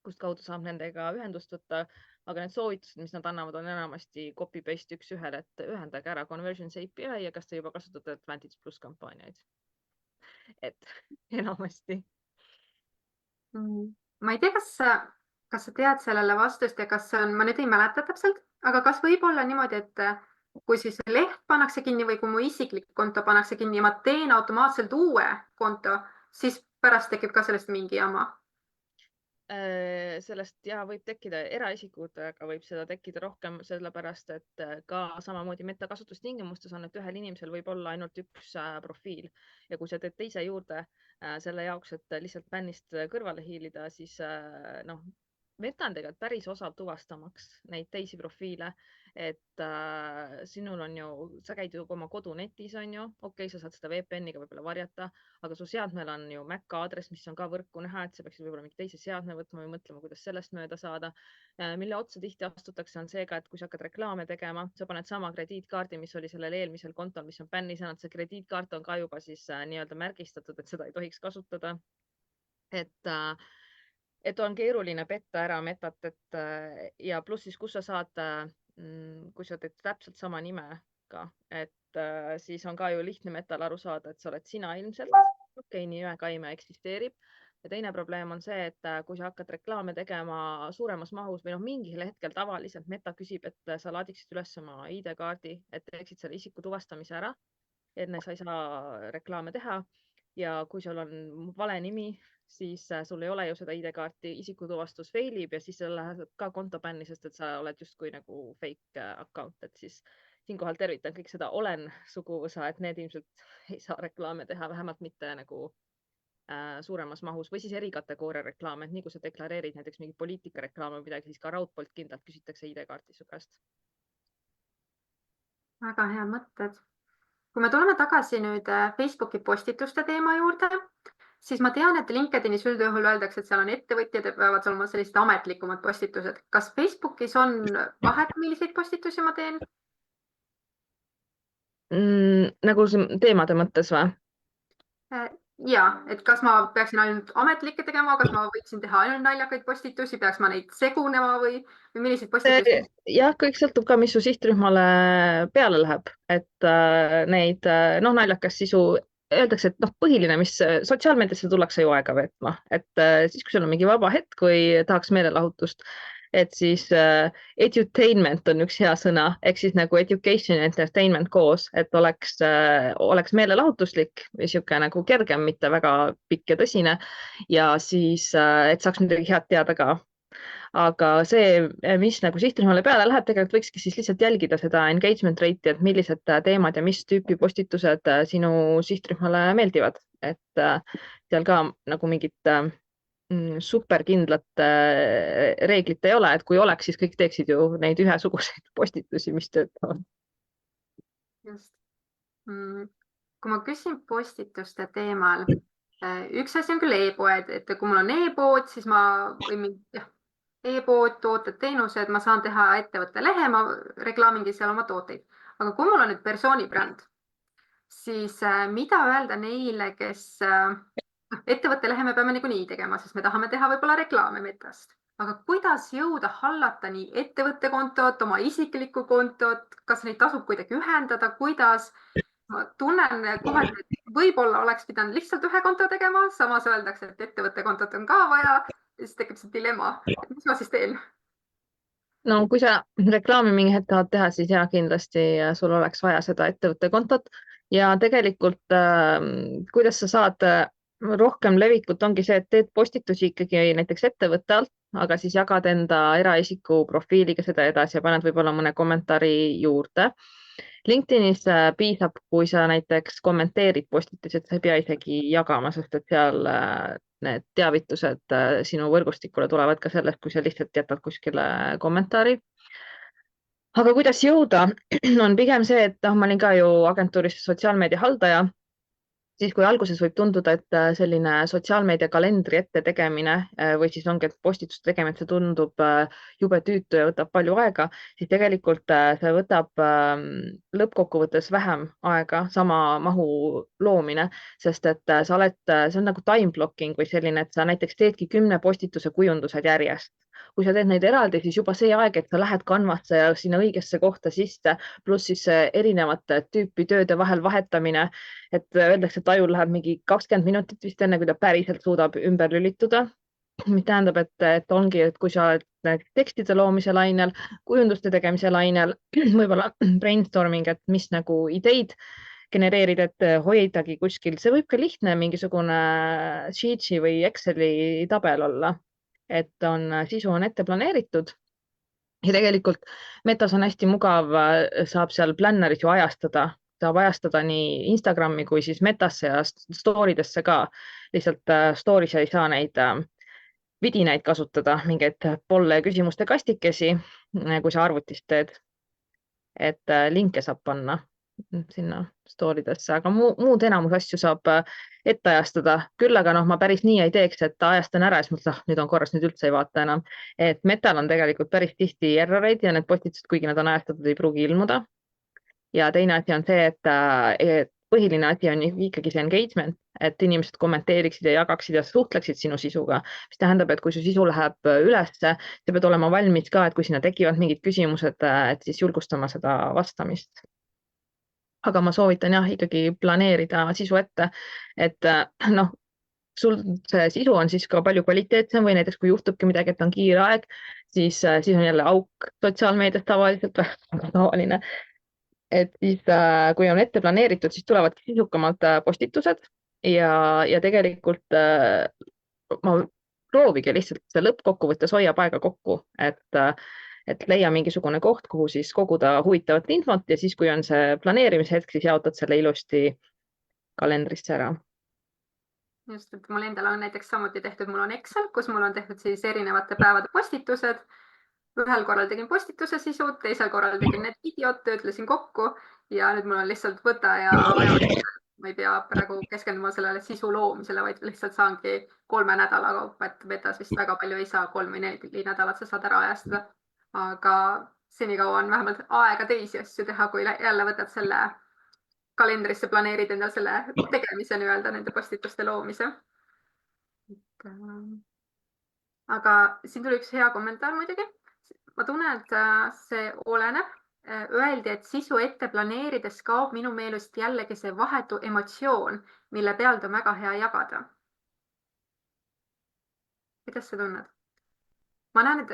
kust kaudu saab nendega ühendust võtta, aga need soovitused, mis nad annavad, on enamasti copy-paste üks ühele, et ühendage ära Conversions API ja kas te juba kasutate Advantage Plus kampaaniaid. Et enamasti. Ma ei tea, kas sa tead sellele vastust ja kas ma nüüd ei mäleta täpselt, aga kas võib olla niimoodi, et kui siis leht pannakse kinni või kui mu isiklik konto pannakse kinni ja ma teen automaatselt uue konto, siis pärast tekib ka sellest mingi jama? Sellest võib tekkida eraisikutega, võib seda tekkida rohkem, sellepärast et ka samamoodi meta kasutustingimustes on, et ühel inimesel võib olla ainult üks profiil ja kui sa teed teise juurde selle jaoks, et lihtsalt bännist kõrvale hiilida, siis meta on tegelikult päris osav tuvastamaks neid teisi profiile, et sinul on ju, sa käid ju oma kodunetis, on ju, okei, sa saad seda VPN-iga võib-olla varjata, aga su seadmel on ju MAC aadress, mis on ka võrku näha, et sa peaksid võib-olla mingi teise seadme võtma või mõtlema, kuidas sellest mööda saada. Mille otsa tihti astutakse on seega, et kui sa hakkad reklaame tegema, sa paned sama krediitkaardi, mis oli sellel eelmisel kontol, mis on bänni saanud, see krediitkaart on ka juba siis nii-öelda märgistatud, et seda ei tohiks kasutada. Et on keeruline petta ära metat, ja pluss siis, kus sa saad, kui sa teed täpselt sama nimega, et siis on ka ju lihtne metal aru saada, et sa oled sina ilmselt. Okei, nii ühekaime eksisteerib. Ja teine probleem on see, et kui sa hakkad reklaame tegema suuremas mahus või mingil hetkel tavaliselt meta küsib, et sa laadiksid üles oma ID-kaardi, et teeksid selle isiku tuvastamise ära, enne sa ei saa reklaame teha. Ja kui sul on vale nimi, siis sul ei ole ju seda ID-kaarti, isikutuvastus failib ja siis sa lähed ka konto bänni, sest et sa oled justkui nagu fake account, et siis siinkohal tervitan kõik seda olen suguvõsa, et need ilmselt ei saa reklaame teha, vähemalt mitte nagu suuremas mahus või siis erikategooria reklaame, et nii kui sa deklareerid näiteks mingi poliitikareklaame või midagi, siis ka raudpoolt kindlalt küsitakse ID-kaarti su käest. Väga head mõtted. Kui me tuleme tagasi nüüd Facebooki postituste teema juurde, siis ma tean, et LinkedInis üldjuhul öeldakse, et seal on ettevõtjad ja peavad olema sellised ametlikumad postitused. Kas Facebookis on vahet, milliseid postitusi ma teen? Nagu teemade mõttes või? Ja, et kas ma peaksin ainult ametlikke tegema, kas ma võiksin teha ainult naljakaid postitusi, peaks ma neid segunema või milliseid postitusi? Jah, kõik sõltub ka, mis su sihtrühmale peale läheb, et neid naljakas sisu öeldakse, et põhiline, mis sotsiaalmeediasse tullakse ju aega veetma, et siis, kui sul on mingi vaba hetk või tahaks meelelahutust, et siis edutainment on üks hea sõna, ehk siis nagu education ja entertainment koos, et oleks meelelahutuslik või sihuke nagu kergem, mitte väga pikk ja tõsine ja siis, et saaks midagi head teada ka. Aga see, mis nagu sihtrühmale peale läheb, tegelikult võikski siis lihtsalt jälgida seda engagement rate'i, et millised teemad ja mis tüüpi postitused sinu sihtrühmale meeldivad, et seal ka nagu mingit superkindlat reeglit ei ole, et kui oleks, siis kõik teeksid ju neid ühesuguseid postitusi, mis töötavad. Just. Kui ma küsin postituste teemal, üks asi on küll e-poed, et kui mul on e-pood, siis ma või e-pood, tooted, teenused, ma saan teha ettevõtte lehe, ma reklaamingi seal oma tooteid. Aga kui mul on nüüd persoonibränd, siis mida öelda neile, kes ettevõtte lehe me peame niikuinii tegema, sest me tahame teha võib-olla reklaame Metast. Aga kuidas jõuda hallata nii ettevõtte kontot, oma isiklikku kontot, kas neid tasub kuidagi ühendada, kuidas? Ma tunnen kohati, et võib-olla oleks pidanud lihtsalt ühe konto tegema, samas öeldakse, et ettevõtte kontot on ka vaja ja siis tekib see dilemma, et mis ma siis teen? No kui sa reklaami mingi hetk tahad teha, siis jah, kindlasti sul oleks vaja seda ettevõtte kontot ja tegelikult kuidas sa saad rohkem levikut, ongi see, et teed postitusi ikkagi näiteks ettevõtte alt, aga siis jagad enda eraisiku profiiliga seda edasi ja paned võib-olla mõne kommentaari juurde. LinkedInis piisab, kui sa näiteks kommenteerid postitusi, et sa ei pea isegi jagama, sest et seal need teavitused sinu võrgustikule tulevad ka sellest, kui sa lihtsalt jätad kuskile kommentaari. Aga kuidas jõuda, on pigem see, et ma olin ka ju agentuuris sotsiaalmeedia haldaja, siis kui alguses võib tunduda, et selline sotsiaalmeedia kalendri ette tegemine või siis ongi, et postituste tegemine, see tundub jube tüütu ja võtab palju aega, siis tegelikult see võtab lõppkokkuvõttes vähem aega, sama mahu loomine, sest et sa oled, see on nagu time blocking või selline, et sa näiteks teedki 10 postituse kujundused järjest. Kui sa teed neid eraldi, siis juba see aeg, et sa lähed Canvasse ja sinna õigesse kohta sisse, pluss siis erinevate tüüpi tööde vahel vahetamine, et öeldakse, et ajul läheb mingi 20 minutit vist enne, kui ta päriselt suudab ümber lülituda. Mis tähendab, et ongi, et kui sa oled tekstide loomise lainel, kujunduste tegemise lainel, võib-olla brainstorming, et mis nagu ideid genereerida, et hoidagi kuskil, see võib ka lihtne mingisugune Sheetsi või Exceli tabel olla, et sisu on ette planeeritud. Ja tegelikult Metas on hästi mugav, saab seal planneris ju ajastada, saab ajastada nii Instagrami kui siis Metasse ja storidesse ka. Lihtsalt stories ei saa neid vidinaid kasutada, mingeid polle küsimuste kastikesi, kui sa arvutist teed. Et linke saab panna sinna storidesse, aga muud enamus asju saab ette ajastada. Küll aga ma päris nii ei teeks, et ajastan ära ja siis mõtlen, nüüd on korras, nüüd üldse ei vaata enam. Et Metal on tegelikult päris tihti erroreid ja need postitused, kuigi nad on ajastatud, ei pruugi ilmuda. Ja teine asi on see, et põhiline asi on ikkagi see engagement, et inimesed kommenteeriksid ja jagaksid ja suhtleksid sinu sisuga, mis tähendab, et kui su sisu läheb ülesse, sa pead olema valmis ka, et kui sinna tekivad mingid küsimused, et siis julgustama seda vastamist. Aga ma soovitan jah, ikkagi planeerida sisu ette, et sul see sisu on siis ka palju kvaliteetsem või näiteks kui juhtubki midagi, et on kiire aeg, siis on jälle auk sotsiaalmeedias tavaliselt väga tavaline. Et siis, kui on ette planeeritud, siis tulevad sisukamalt postitused ja tegelikult ma proovige lihtsalt see lõppkokkuvõttes hoiab aega kokku, et leia mingisugune koht, kuhu siis koguda huvitavat infot ja siis, kui on see planeerimise hetk, siis jaotad selle ilusti kalendrisse ära. Just, et mul endal on näiteks samuti tehtud, mul on Excel, kus mul on tehtud siis erinevate päevade postitused. Ühel korral tegin postituse sisu, teisel korral tegin need videod, töötlesin kokku ja nüüd mul on lihtsalt võta ja ma ei pea praegu keskenduma sellele sisu loomisele, vaid lihtsalt saangi 3 nädala kaupa, et Metas vist väga palju ei saa, 3 või 4 nädalat sa saad ära ajastada. Aga senikaua on vähemalt aega teisi asju teha, kui jälle võtad selle kalendrisse, planeerid endal selle tegemise nii-öelda nende postituste loomise. Aga siin tuli üks hea kommentaar muidugi. Ma tunnen, et see oleneb. Öeldi, et sisu ette planeerides kaob minu meelest jällegi see vahetu emotsioon, mille pealt on väga hea jagada. Kuidas sa tunned? Ma näen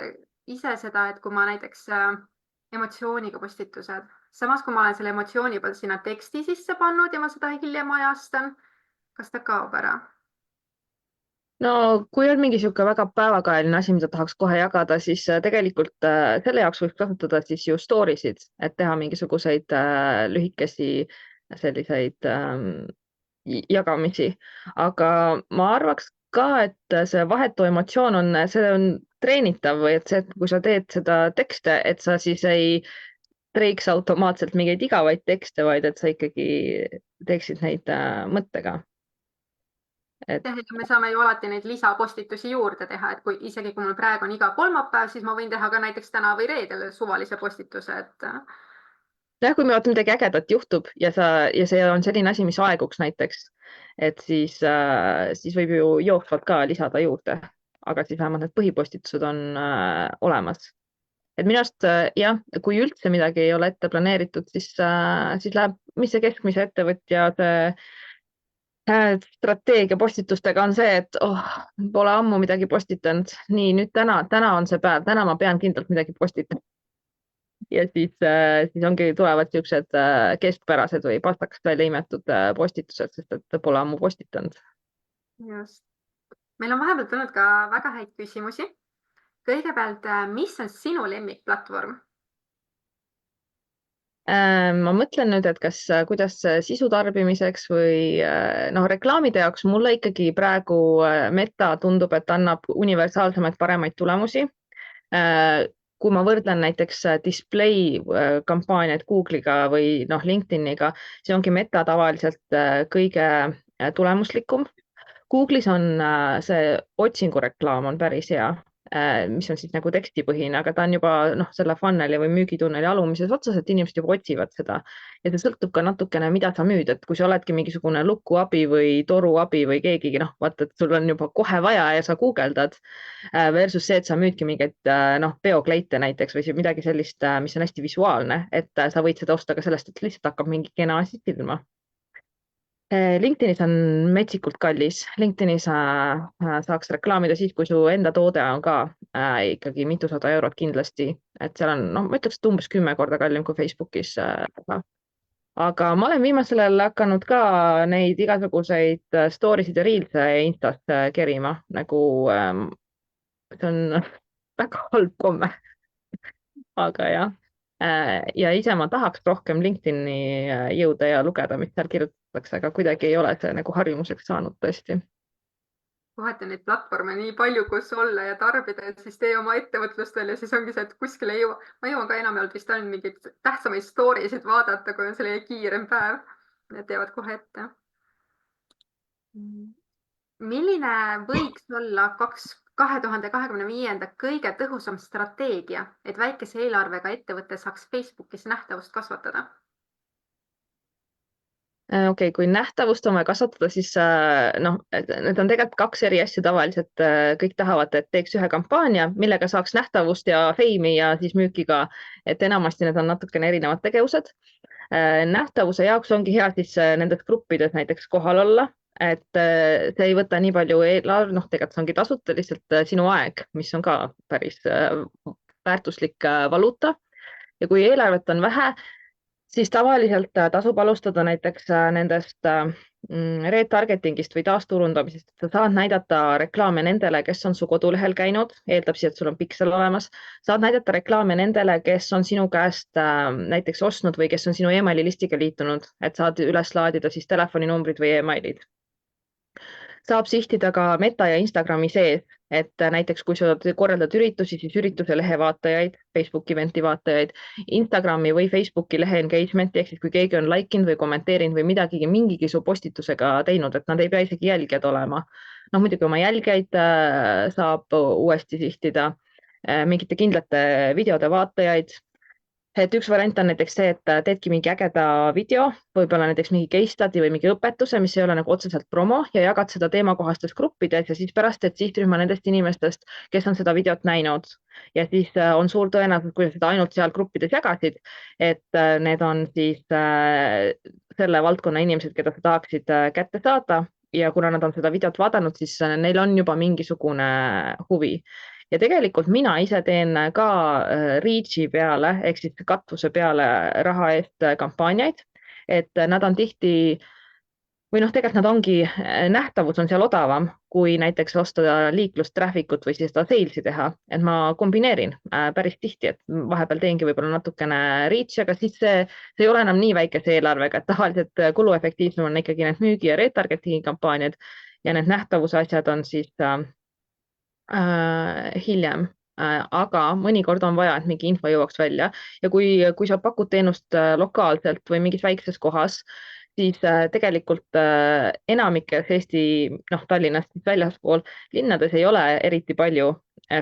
ise seda, et kui ma näiteks emotsiooniga postitused, samas kui ma olen selle emotsiooni juba sinna teksti sisse pannud ja ma seda hiljem ajastan, kas ta kaob ära? No kui on mingi sihuke väga päevakajaline asi, mida tahaks kohe jagada, siis tegelikult selle jaoks võiks kasutada siis ju story'sid, et teha mingisuguseid lühikesi selliseid jagamisi. Aga ma arvaks ka, et see vahetu emotsioon see on treenitav või et see, et kui sa teed seda tekste, et sa siis ei treiks automaatselt mingeid igavaid tekste, vaid et sa ikkagi teeksid neid mõttega. et Me saame ju alati neid lisapostitusi juurde teha, et isegi kui mul praegu on iga kolmapäev, siis ma võin teha ka näiteks täna või reedel suvalise postituse, et jah, kui vaata midagi ägedat juhtub ja see on selline asi, mis aeguks näiteks, et siis võib ju jooksvalt ka lisada juurde, aga siis vähemalt need põhipostitused on olemas. Et minu arust jah, kui üldse midagi ei ole ette planeeritud, siis läheb, mis see keskmise ettevõtja strateegia postitustega on see, et pole ammu midagi postitanud. Nii, nüüd täna on see päev, täna ma pean kindlalt midagi postitama. Ja siis ongi tulevad siuksed keskpärased või pastakast välja imetud postitused, sest et pole ammu postitanud. just. Meil on vahepeal tulnud ka väga häid küsimusi. Kõigepealt, mis on sinu lemmikplatvorm? Ma mõtlen nüüd, et kuidas sisu tarbimiseks või reklaamide jaoks mulle ikkagi praegu Meta tundub, et annab universaalsemaid paremaid tulemusi. Kui ma võrdlen näiteks display kampaaniaid Google'iga või LinkedIniga, see ongi Meta tavaliselt kõige tulemuslikum. Google'is on see otsingureklaam on päris hea, mis on siis nagu tekstipõhine, aga ta on juba selle funneli või müügitunneli alumises otsas, et inimesed juba otsivad seda. Ja see sõltub ka natukene, mida sa müüd, et kui sa oledki mingisugune lukuabi või toruabi või keegi, vaata, et sul on juba kohe vaja ja sa guugeldad versus see, et sa müüdki mingeid peokleite näiteks või midagi sellist, mis on hästi visuaalne, et sa võid seda osta ka sellest, et lihtsalt hakkab mingi kena asi silma. LinkedInis on metsikult kallis. LinkedInis saaks reklaamida siis, kui su enda toode on ka ikkagi mitusada eurot kindlasti. Et seal on, ma ütleks, et umbes 10 korda kallim kui Facebookis. Aga ma olen viimasel ajal hakanud ka neid igasuguseid story'sid ja reels'e Instas kerima. Nagu see on väga halb komme. Aga jah. Ja ise ma tahaks rohkem LinkedIni jõuda ja lugeda, mis seal kirjutatakse, aga kuidagi ei ole see nagu harjumuseks saanud tõesti. Kohati neid platvorme nii palju, kus olla ja tarbida, et siis tee oma ettevõtlust veel ja siis ongi see, et kuskile ei jõua. Ma jõuan ka enamjaolt vist ainult mingeid tähtsamaid story'sid vaadata, kui on selline kiirem päev. Need teevad kohe ette. Milline võiks olla 2025. kõige tõhusam strateegia, et väikese eelarvega ettevõte saaks Facebookis nähtavust kasvatada? Okei, kui nähtavust on vaja kasvatada, siis need on tegelikult kaks eri asja tavaliselt. Kõik tahavad, et teeks ühe kampaania, millega saaks nähtavust ja feimi ja siis müüki ka. Et enamasti need on natukene erinevad tegevused. Nähtavuse jaoks ongi hea siis nendes gruppides näiteks kohal olla. Et see ei võta nii palju tegelikult see ongi tasuta lihtsalt sinu aeg, mis on ka päris väärtuslik valuuta. Ja kui eelarvet on vähe, siis tavaliselt tasub alustada näiteks nendest retargetingist või taasturundamisest. Sa saad näidata reklaame nendele, kes on su kodulehel käinud, eeldab siis, et sul on piksel olemas. Saad näidata reklaame nendele, kes on sinu käest näiteks ostnud või kes on sinu emaili listiga liitunud, et saad üles laadida siis telefoninumbrid või emailid. Saab sihtida ka Meta ja Instagrami sees, et näiteks kui sa korraldad üritusi, siis ürituse lehe vaatajaid, Facebook eventi vaatajaid, Instagrami või Facebooki lehe engagement'i, ehk siis kui keegi on like inud või kommenteerinud või mingigi su postitusega teinud, et nad ei pea isegi jälgijad olema. Muidugi oma jälgijaid saab uuesti sihtida, mingite kindlate videode vaatajaid. Et üks variant on näiteks see, et teedki mingi ägeda video, võib-olla näiteks mingi case study või mingi õpetuse, mis ei ole nagu otseselt promo ja jagad seda teemakohastes gruppides ja siis pärast teed sihtrühma nendest inimestest, kes on seda videot näinud. Ja siis on suur tõenäosus, kui sa seda ainult seal gruppides jagasid, et need on siis selle valdkonna inimesed, keda sa tahaksid kätte saada ja kuna nad on seda videot vaadanud, siis neil on juba mingisugune huvi. Ja tegelikult mina ise teen ka reach'i peale ehk siis katvuse peale raha eest kampaaniaid, et nad on tihti või tegelikult nad ongi, nähtavus on seal odavam kui näiteks osta liiklust, traffic'ut või siis seda sales'i teha, et ma kombineerin päris tihti, et vahepeal teengi võib-olla natukene reach'i, aga siis see ei ole enam nii väikese eelarvega, et tavaliselt kuluefektiivsem on ikkagi need müügi ja retargetingi kampaaniad ja need nähtavuse asjad on siis hiljem, aga mõnikord on vaja, et mingi info jõuaks välja ja kui sa pakud teenust lokaalselt või mingis väikses kohas, siis tegelikult enamikes Eesti, Tallinnast siis väljaspool linnades ei ole eriti palju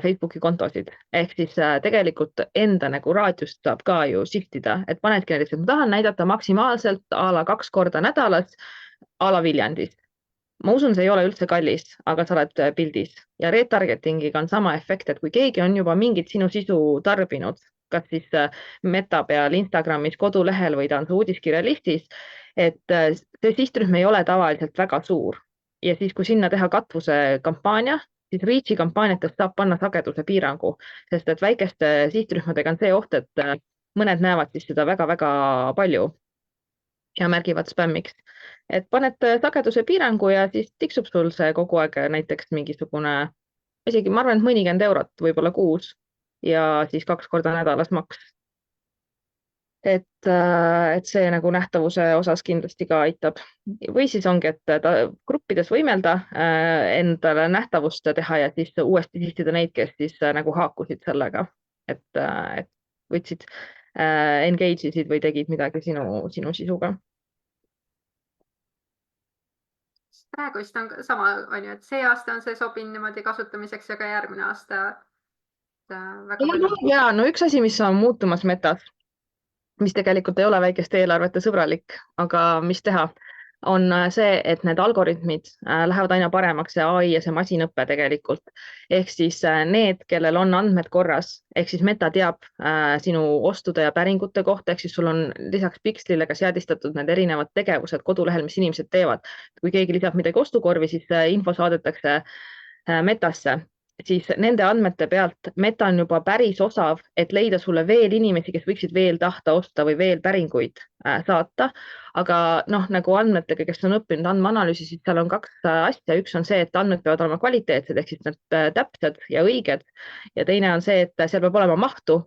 Facebooki kontosid. Ehk siis tegelikult enda nagu raadiust saab ka ju sihtida, et panedki näiteks, et ma tahan näidata maksimaalselt a la 2 korda nädalas a la Viljandis. Ma usun, see ei ole üldse kallis, aga sa oled pildis ja retargetingiga on sama efekt, et kui keegi on juba mingit sinu sisu tarbinud, kas siis Meta peal, Instagramis, kodulehel või ta on su uudiskirja listis, et see sihtrühm ei ole tavaliselt väga suur. Ja siis, kui sinna teha katvuse kampaania, siis Reachi kampaaniatest saab panna sageduse piirangu, sest et väikeste sihtrühmadega on see oht, et mõned näevad siis seda väga-väga palju ja märgivad spämmiks. Et paned sageduse piirangu ja siis tiksub sul see kogu aeg näiteks mingisugune, isegi ma arvan, et mõnikümmend eurot võib-olla kuus ja siis 2 korda nädalas maks. Et see nagu nähtavuse osas kindlasti ka aitab. Või siis ongi, et ta gruppides võimelda, endale nähtavust teha ja siis uuesti sihtida neid, kes siis nagu haakusid sellega, et võtsid, engage isid või tegid midagi sinu sisuga. praegu vist on sama, on ju, et see aasta on see sobinud niimoodi kasutamiseks ja ka järgmine aasta väga palju. Ja no üks asi, mis on muutumas Metas, mis tegelikult ei ole väikeste eelarvete sõbralik, aga mis teha, on see, et need algoritmid lähevad aina paremaks, see ai ja see masinõpe tegelikult. Ehk siis need, kellel on andmed korras, ehk siis Meta teab sinu ostude ja päringute kohta, ehk siis sul on lisaks pikslile ka seadistatud need erinevad tegevused kodulehel, mis inimesed teevad. Kui keegi lisab midagi ostukorvi, siis info saadetakse Metasse, siis nende andmete pealt Meta on juba päris osav, et leida sulle veel inimesi, kes võiksid veel tahta osta või veel päringuid saata. Aga nagu andmetega, kes on õppinud andmeanalüüsi, siis seal on 2 asja. Üks on see, et andmed peavad olema kvaliteetsed, ehk siis need täpsed ja õiged. Ja teine on see, et seal peab olema mahtu,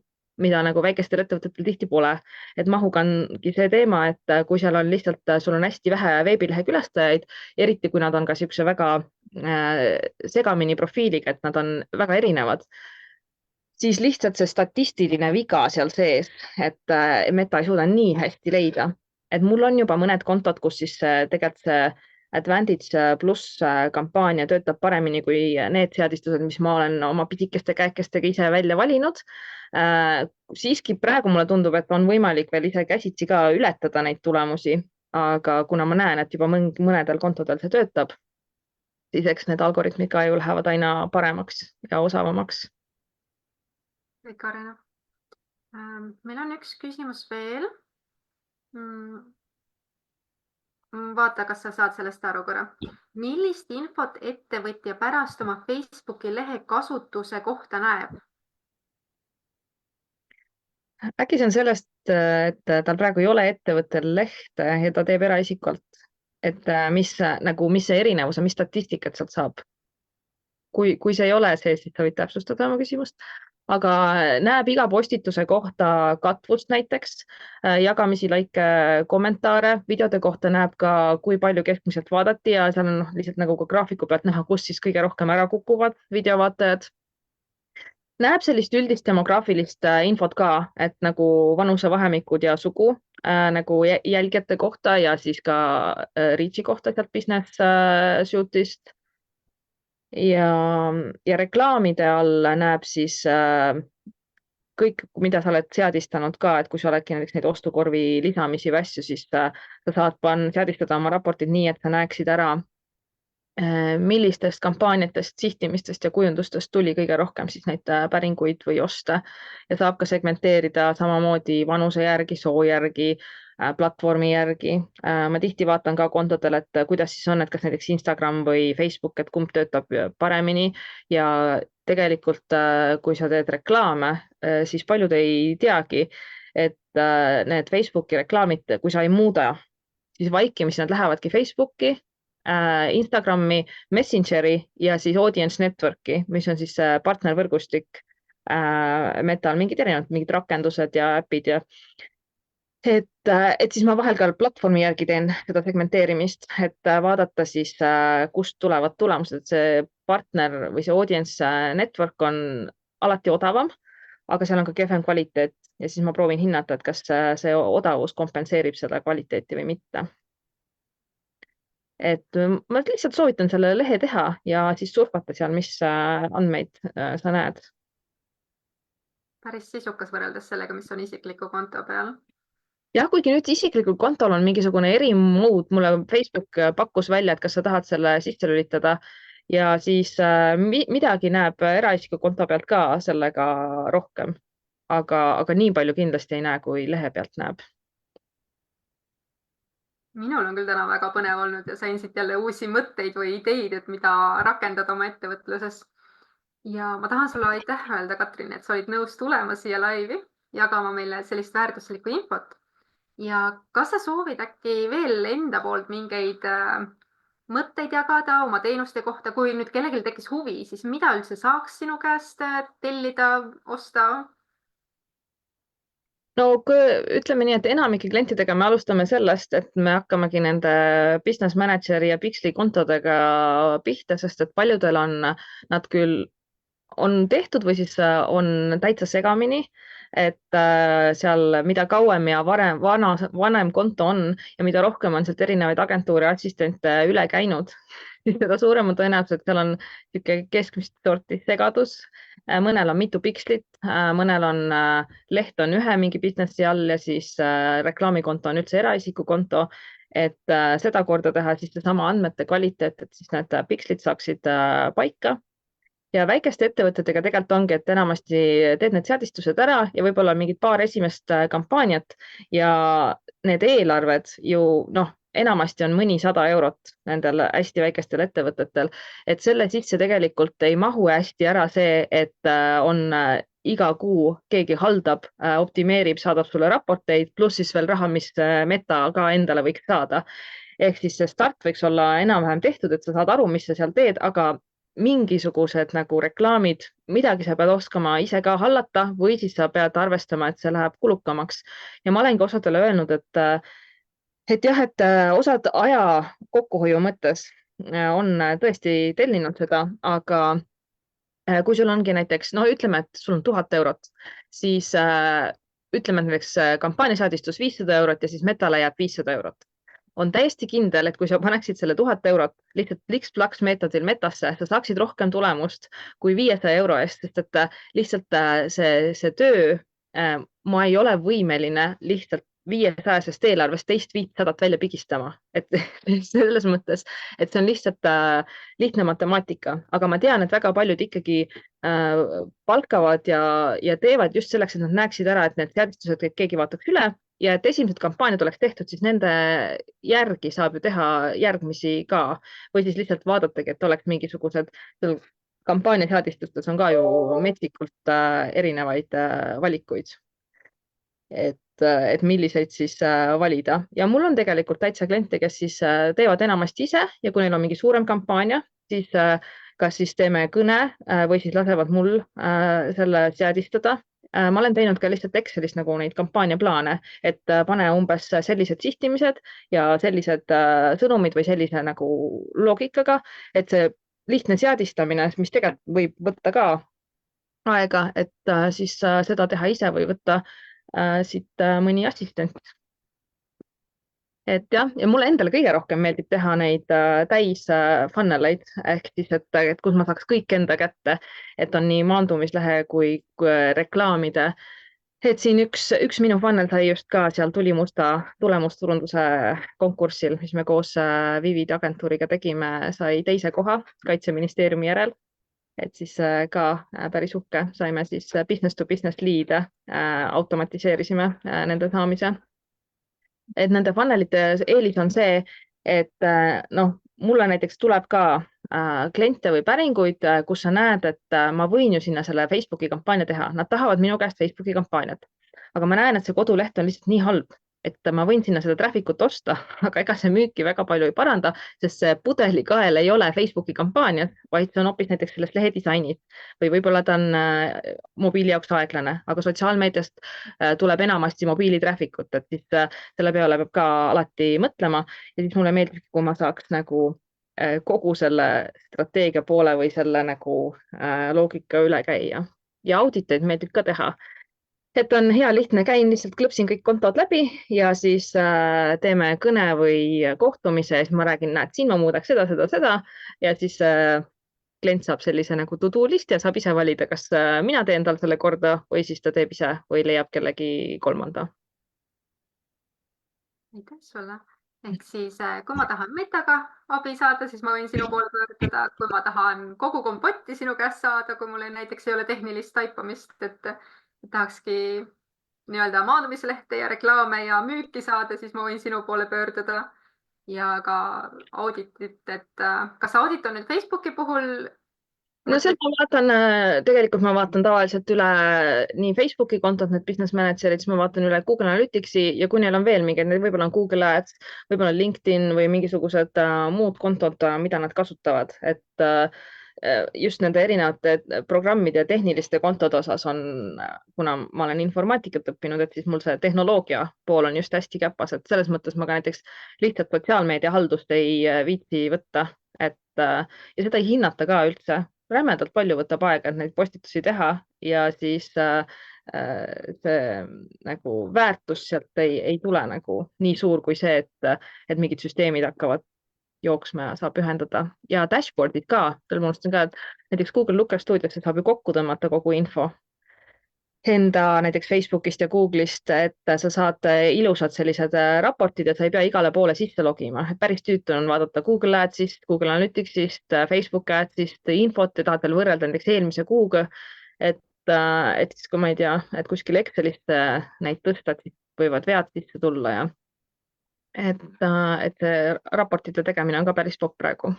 mida nagu väikestel ettevõtetel tihti pole. Et mahuga ongi see teema, et kui seal on lihtsalt, sul on hästi vähe veebilehe külastajaid, eriti kui nad on ka siukse väga segamini profiiliga, et nad on väga erinevad, siis lihtsalt see statistiline viga seal sees, et Meta ei suuda nii hästi leida. Et mul on juba mõned kontod, kus siis tegelikult see Advantage pluss kampaania töötab paremini kui need seadistused, mis ma olen oma pisikeste käekestega ise välja valinud. Siiski praegu mulle tundub, et on võimalik veel ise käsitsi ka ületada neid tulemusi, aga kuna ma näen, et juba mõnedel kontodel see töötab, siis eks need algoritmid ka ju lähevad aina paremaks ja osavamaks. Kõik areneb. Meil on üks küsimus veel. Vaata, kas sa saad sellest aru korra. Millist infot ettevõtja pärast oma Facebooki lehe kasutuse kohta näeb? Äkki see on sellest, et tal praegu ei ole ettevõttel lehte ja ta teeb eraisikult. Et mis see erinevus on, mis statistikat sealt saab? Kui see ei ole see, siis sa võid täpsustada oma küsimust. Aga näeb iga postituse kohta katvust näiteks, jagamisi, like, kommentaare, videode kohta näeb ka, kui palju keskmiselt vaadati ja seal on lihtsalt nagu ka graafiku pealt näha, kus siis kõige rohkem ära kukuvad videovaatajad. Näeb sellist üldist demograafilist infot ka, et nagu vanusevahemikud ja sugu nagu jälgijate kohta ja siis ka Reachi kohta sealt Business Suite'ist. Ja reklaamide all näeb siis kõik, mida sa oled seadistanud ka, et kui sa oledki näiteks neid ostukorvi lisamisi või asju, siis sa saad seadistada oma raportid nii, et sa näeksid ära, millistest kampaaniatest, sihtimistest ja kujundustest tuli kõige rohkem siis neid päringuid või oste ja saab ka segmenteerida samamoodi vanuse järgi, soo järgi, platvormi järgi. Ma tihti vaatan ka kontodel, et kuidas siis on, et kas näiteks Instagram või Facebook, et kumb töötab paremini ja tegelikult, kui sa teed reklaame, siis paljud ei teagi, et need Facebooki reklaamid, kui sa ei muuda, siis vaikimisi nad lähevadki Facebooki, Instagrami, Messengeri ja siis Audience Networki, mis on siis partnervõrgustik Metal, mingid rakendused ja äpid ja et siis ma vahel ka platvormi järgi teen seda segmenteerimist, et vaadata siis, kust tulevad tulemused, et see partner või see audience network on alati odavam, aga seal on ka kehvem kvaliteet ja siis ma proovin hinnata, et kas see odavus kompenseerib seda kvaliteeti või mitte. et ma lihtsalt soovitan selle lehe teha ja siis surfata seal, mis andmeid sa näed. Päris sisukas võrreldes sellega, mis on isikliku konto peal. Jah, kuigi nüüd isiklikul kontol on mingisugune erimood, mulle Facebook pakkus välja, et kas sa tahad selle sisse lülitada ja siis midagi näeb eraisiku konto pealt ka sellega rohkem, aga nii palju kindlasti ei näe, kui lehe pealt näeb. Minul on küll täna väga põnev olnud ja sain siit jälle uusi mõtteid või ideid, et mida rakendada oma ettevõtluses. Ja ma tahan sulle aitäh öelda, Katrin, et sa olid nõus tulema siia laivi, jagama meile sellist väärtuslikku infot. Ja kas sa soovid äkki veel enda poolt mingeid mõtteid jagada oma teenuste kohta, kui nüüd kellelgi tekkis huvi, siis mida üldse saaks sinu käest tellida, osta? No ütleme nii, et enamike klientidega me alustame sellest, et me hakkamegi nende business manageri ja Pixli kontodega pihta, sest et paljudel on nad küll on tehtud või siis on täitsa segamini, et seal mida kauem ja vanem konto on ja mida rohkem on sealt erinevaid agentuure assistente üle käinud, siis seda suurem on tõenäosus, et seal on niisugune keskmist sorti segadus. Mõnel on mitu pikslit, mõnel on leht on ühe mingi businessi all ja siis reklaamikonto on üldse eraisiku konto, et seda korda teha, siis seesama andmete kvaliteet, et siis need pikslid saaksid paika. Ja väikeste ettevõtetega tegelikult ongi, et enamasti teed need seadistused ära ja võib-olla mingid paar esimest kampaaniat ja need eelarved ju enamasti on mõni 100 eurot nendel hästi väikestel ettevõtetel, et selle sisse tegelikult ei mahu hästi ära see, et on iga kuu keegi haldab, optimeerib, saadab sulle raporteid, pluss siis veel raha, mis Meta ka endale võiks saada. Ehk siis see start võiks olla enam-vähem tehtud, et sa saad aru, mis sa seal teed, aga mingisugused nagu reklaamid, midagi sa pead oskama ise ka hallata või siis sa pead arvestama, et see läheb kulukamaks. Ja ma olengi osadele öelnud, et jah, et osad aja kokkuhoiu mõttes on tõesti tellinud seda, aga kui sul ongi näiteks, ütleme, et sul on 1000 eurot, siis ütleme, et näiteks kampaaniaseadistus 500 eurot ja siis Metale jääb 500 eurot. On täiesti kindel, et kui sa paneksid selle 1000 eurot lihtsalt pliks-plaks meetodil Metasse, sa saaksid rohkem tulemust kui 500 euro eest, sest et lihtsalt see töö, ma ei ole võimeline lihtsalt 500-sest eelarvest teist 500 välja pigistama, et selles mõttes, et see on lihtsalt lihtne matemaatika, aga ma tean, et väga paljud ikkagi palkavad ja teevad just selleks, et nad näeksid ära, et need seadistused keegi vaataks üle ja et esimesed kampaaniad oleks tehtud, siis nende järgi saab ju teha järgmisi ka või siis lihtsalt vaadatagi, et oleks mingisugused kampaaniaseadistustes on ka ju metsikult erinevaid valikuid. Et milliseid siis valida ja mul on tegelikult täitsa kliente, kes siis teevad enamasti ise ja kui neil on mingi suurem kampaania, siis kas siis teeme kõne või siis lasevad mul selle seadistada. Ma olen teinud ka lihtsalt Excelis nagu neid kampaaniaplaane, et pane umbes sellised sihtimised ja sellised sõnumid või sellise nagu loogikaga, et see lihtne seadistamine, mis tegelikult võib võtta ka aega, et siis seda teha ise või võtta siit mõni assistent. Et jah, ja mulle endale kõige rohkem meeldib teha neid täis funneleid ehk siis, et kus ma saaks kõik enda kätte, et on nii maandumislehe kui reklaamide. Et siin üks minu funnel sai just ka seal tulimusta tulemusturunduse konkursil, mis me koos Vivid agentuuriga tegime, sai teise koha Kaitseministeeriumi järel. Et siis ka päris uhke, saime siis business to business lead'e, automatiseerisime nende saamise. Et nende funnelite eelis on see, et mulle näiteks tuleb ka kliente või päringuid, kus sa näed, et ma võin ju sinna selle Facebooki kampaania teha. Nad tahavad minu käest Facebooki kampaaniat, aga ma näen, et see koduleht on lihtsalt nii halb, et ma võin sinna seda traffic'ut osta, aga ega see müüki väga palju ei paranda, sest see pudelikael ei ole Facebooki kampaaniad, vaid see on hoopis näiteks sellest lehe disainid või võib-olla ta on mobiili jaoks aeglane, aga sotsiaalmeediast tuleb enamasti mobiili traffic'ut, et siis selle peale peab ka alati mõtlema ja siis mulle meeldib, kui ma saaks nagu kogu selle strateegia poole või selle nagu loogika üle käia ja auditeid meeldib ka teha. et on hea lihtne, käin lihtsalt klõpsin kõik kontod läbi ja siis teeme kõne või kohtumise ja siis ma räägin, näed, siin ma muudaks seda ja siis klient saab sellise nagu to-do list ja saab ise valida, kas mina teen tal selle korda või siis ta teeb ise või leiab kellegi kolmanda. Aitäh sulle. Ehk siis, kui ma tahan Metaga abi saada, siis ma võin sinu poole pöörduda. Kui ma tahan kogu kompotti sinu käest saada, kui mul näiteks ei ole tehnilist taipamist, et tahakski nii-öelda maandumislehte ja reklaame ja müüki saada, siis ma võin sinu poole pöörduda. Ja ka auditit, et kas audit on nüüd Facebooki puhul? No seda ma vaatan, tegelikult ma vaatan tavaliselt üle nii Facebooki kontot, need business manager'id, siis ma vaatan üle Google Analyticsi ja kui neil on veel mingeid, võib-olla on Google Ads, võib-olla on LinkedIn või mingisugused muud kontod, mida nad kasutavad, et just nende erinevate programmide ja tehniliste kontode osas on, kuna ma olen informaatikat õppinud, et siis mul see tehnoloogia pool on just hästi käpas, et selles mõttes ma ka näiteks lihtsalt sotsiaalmeedia haldust ei viitsi võtta, et ja seda ei hinnata ka üldse. Rämedalt palju võtab aega, et neid postitusi teha ja siis see nagu väärtus sealt ei tule nagu nii suur kui see, et mingid süsteemid hakkavad jooksma ja saab ühendada ja dashboard'id ka, ma unustasin ka, et näiteks Google Looker Studiosse saab ju kokku tõmmata kogu info enda näiteks Facebookist ja Google'ist, et sa saad ilusad sellised raportid ja sa ei pea igale poole sisse logima. Päris tüütu on vaadata Google Adsist, Google Analyticsist, Facebook Adsist infot ja tahad veel võrrelda näiteks eelmise kuuga. Et siis, kui ma ei tea, et kuskil Excelist neid tõsta, siis võivad vead sisse tulla ja et see raportite tegemine on ka päris popp praegu.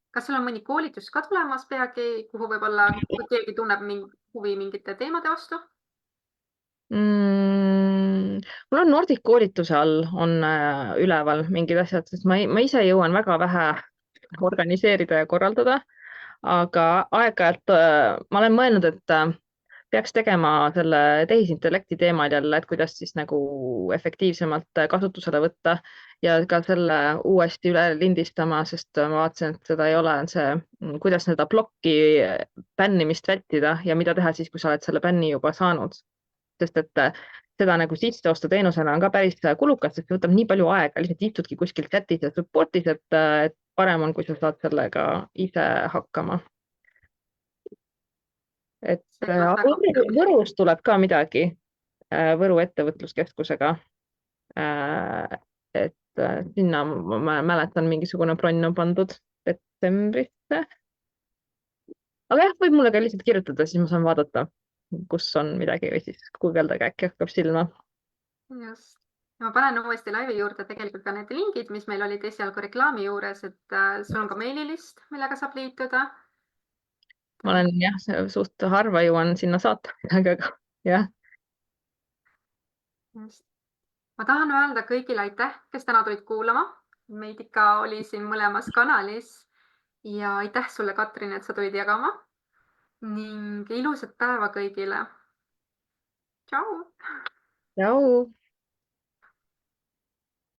Kas sul on mõni koolitus ka tulemas peagi, kuhu võib-olla, kui keegi tunneb huvi mingite teemade vastu? Mul on Nordic koolituse all on üleval mingid asjad, sest ma ise jõuan väga vähe organiseerida ja korraldada, aga aeg-ajalt ma olen mõelnud, et peaks tegema selle tehisintellekti teemal jälle, et kuidas siis nagu efektiivsemalt kasutusele võtta ja ka selle uuesti üle lindistama, sest ma vaatasin, et seda ei ole, kuidas seda plokki bännimist vältida ja mida teha siis, kui sa oled selle bänni juba saanud. Sest et seda nagu sisse osta teenusena on ka päris kulukas, sest see võtab nii palju aega, lihtsalt istudki kuskil chatis ja support'is, et parem on, kui sa saad sellega ise hakkama. Et Võrus tuleb ka midagi Võru ettevõtluskeskusega. Et sinna ma mäletan mingisugune bronn on pandud detsembrisse. Aga jah, võib mulle ka lihtsalt kirjutada, siis ma saan vaadata, kus on midagi või siis guugeldage, äkki hakkab silma. Just. Ma panen uuesti laivi juurde tegelikult ka need lingid, mis meil olid esialgu reklaami juures, et sul on ka meililist, millega saab liituda. Ma olen jah, suht harva jõuan sinna saata midagi, aga jah. Just. Ma tahan öelda kõigile aitäh, kes täna tulid kuulama. Meid ikka oli siin mõlemas kanalis ja aitäh sulle, Katrin, et sa tulid jagama ning ilusat päeva kõigile. Tšau! Tšau!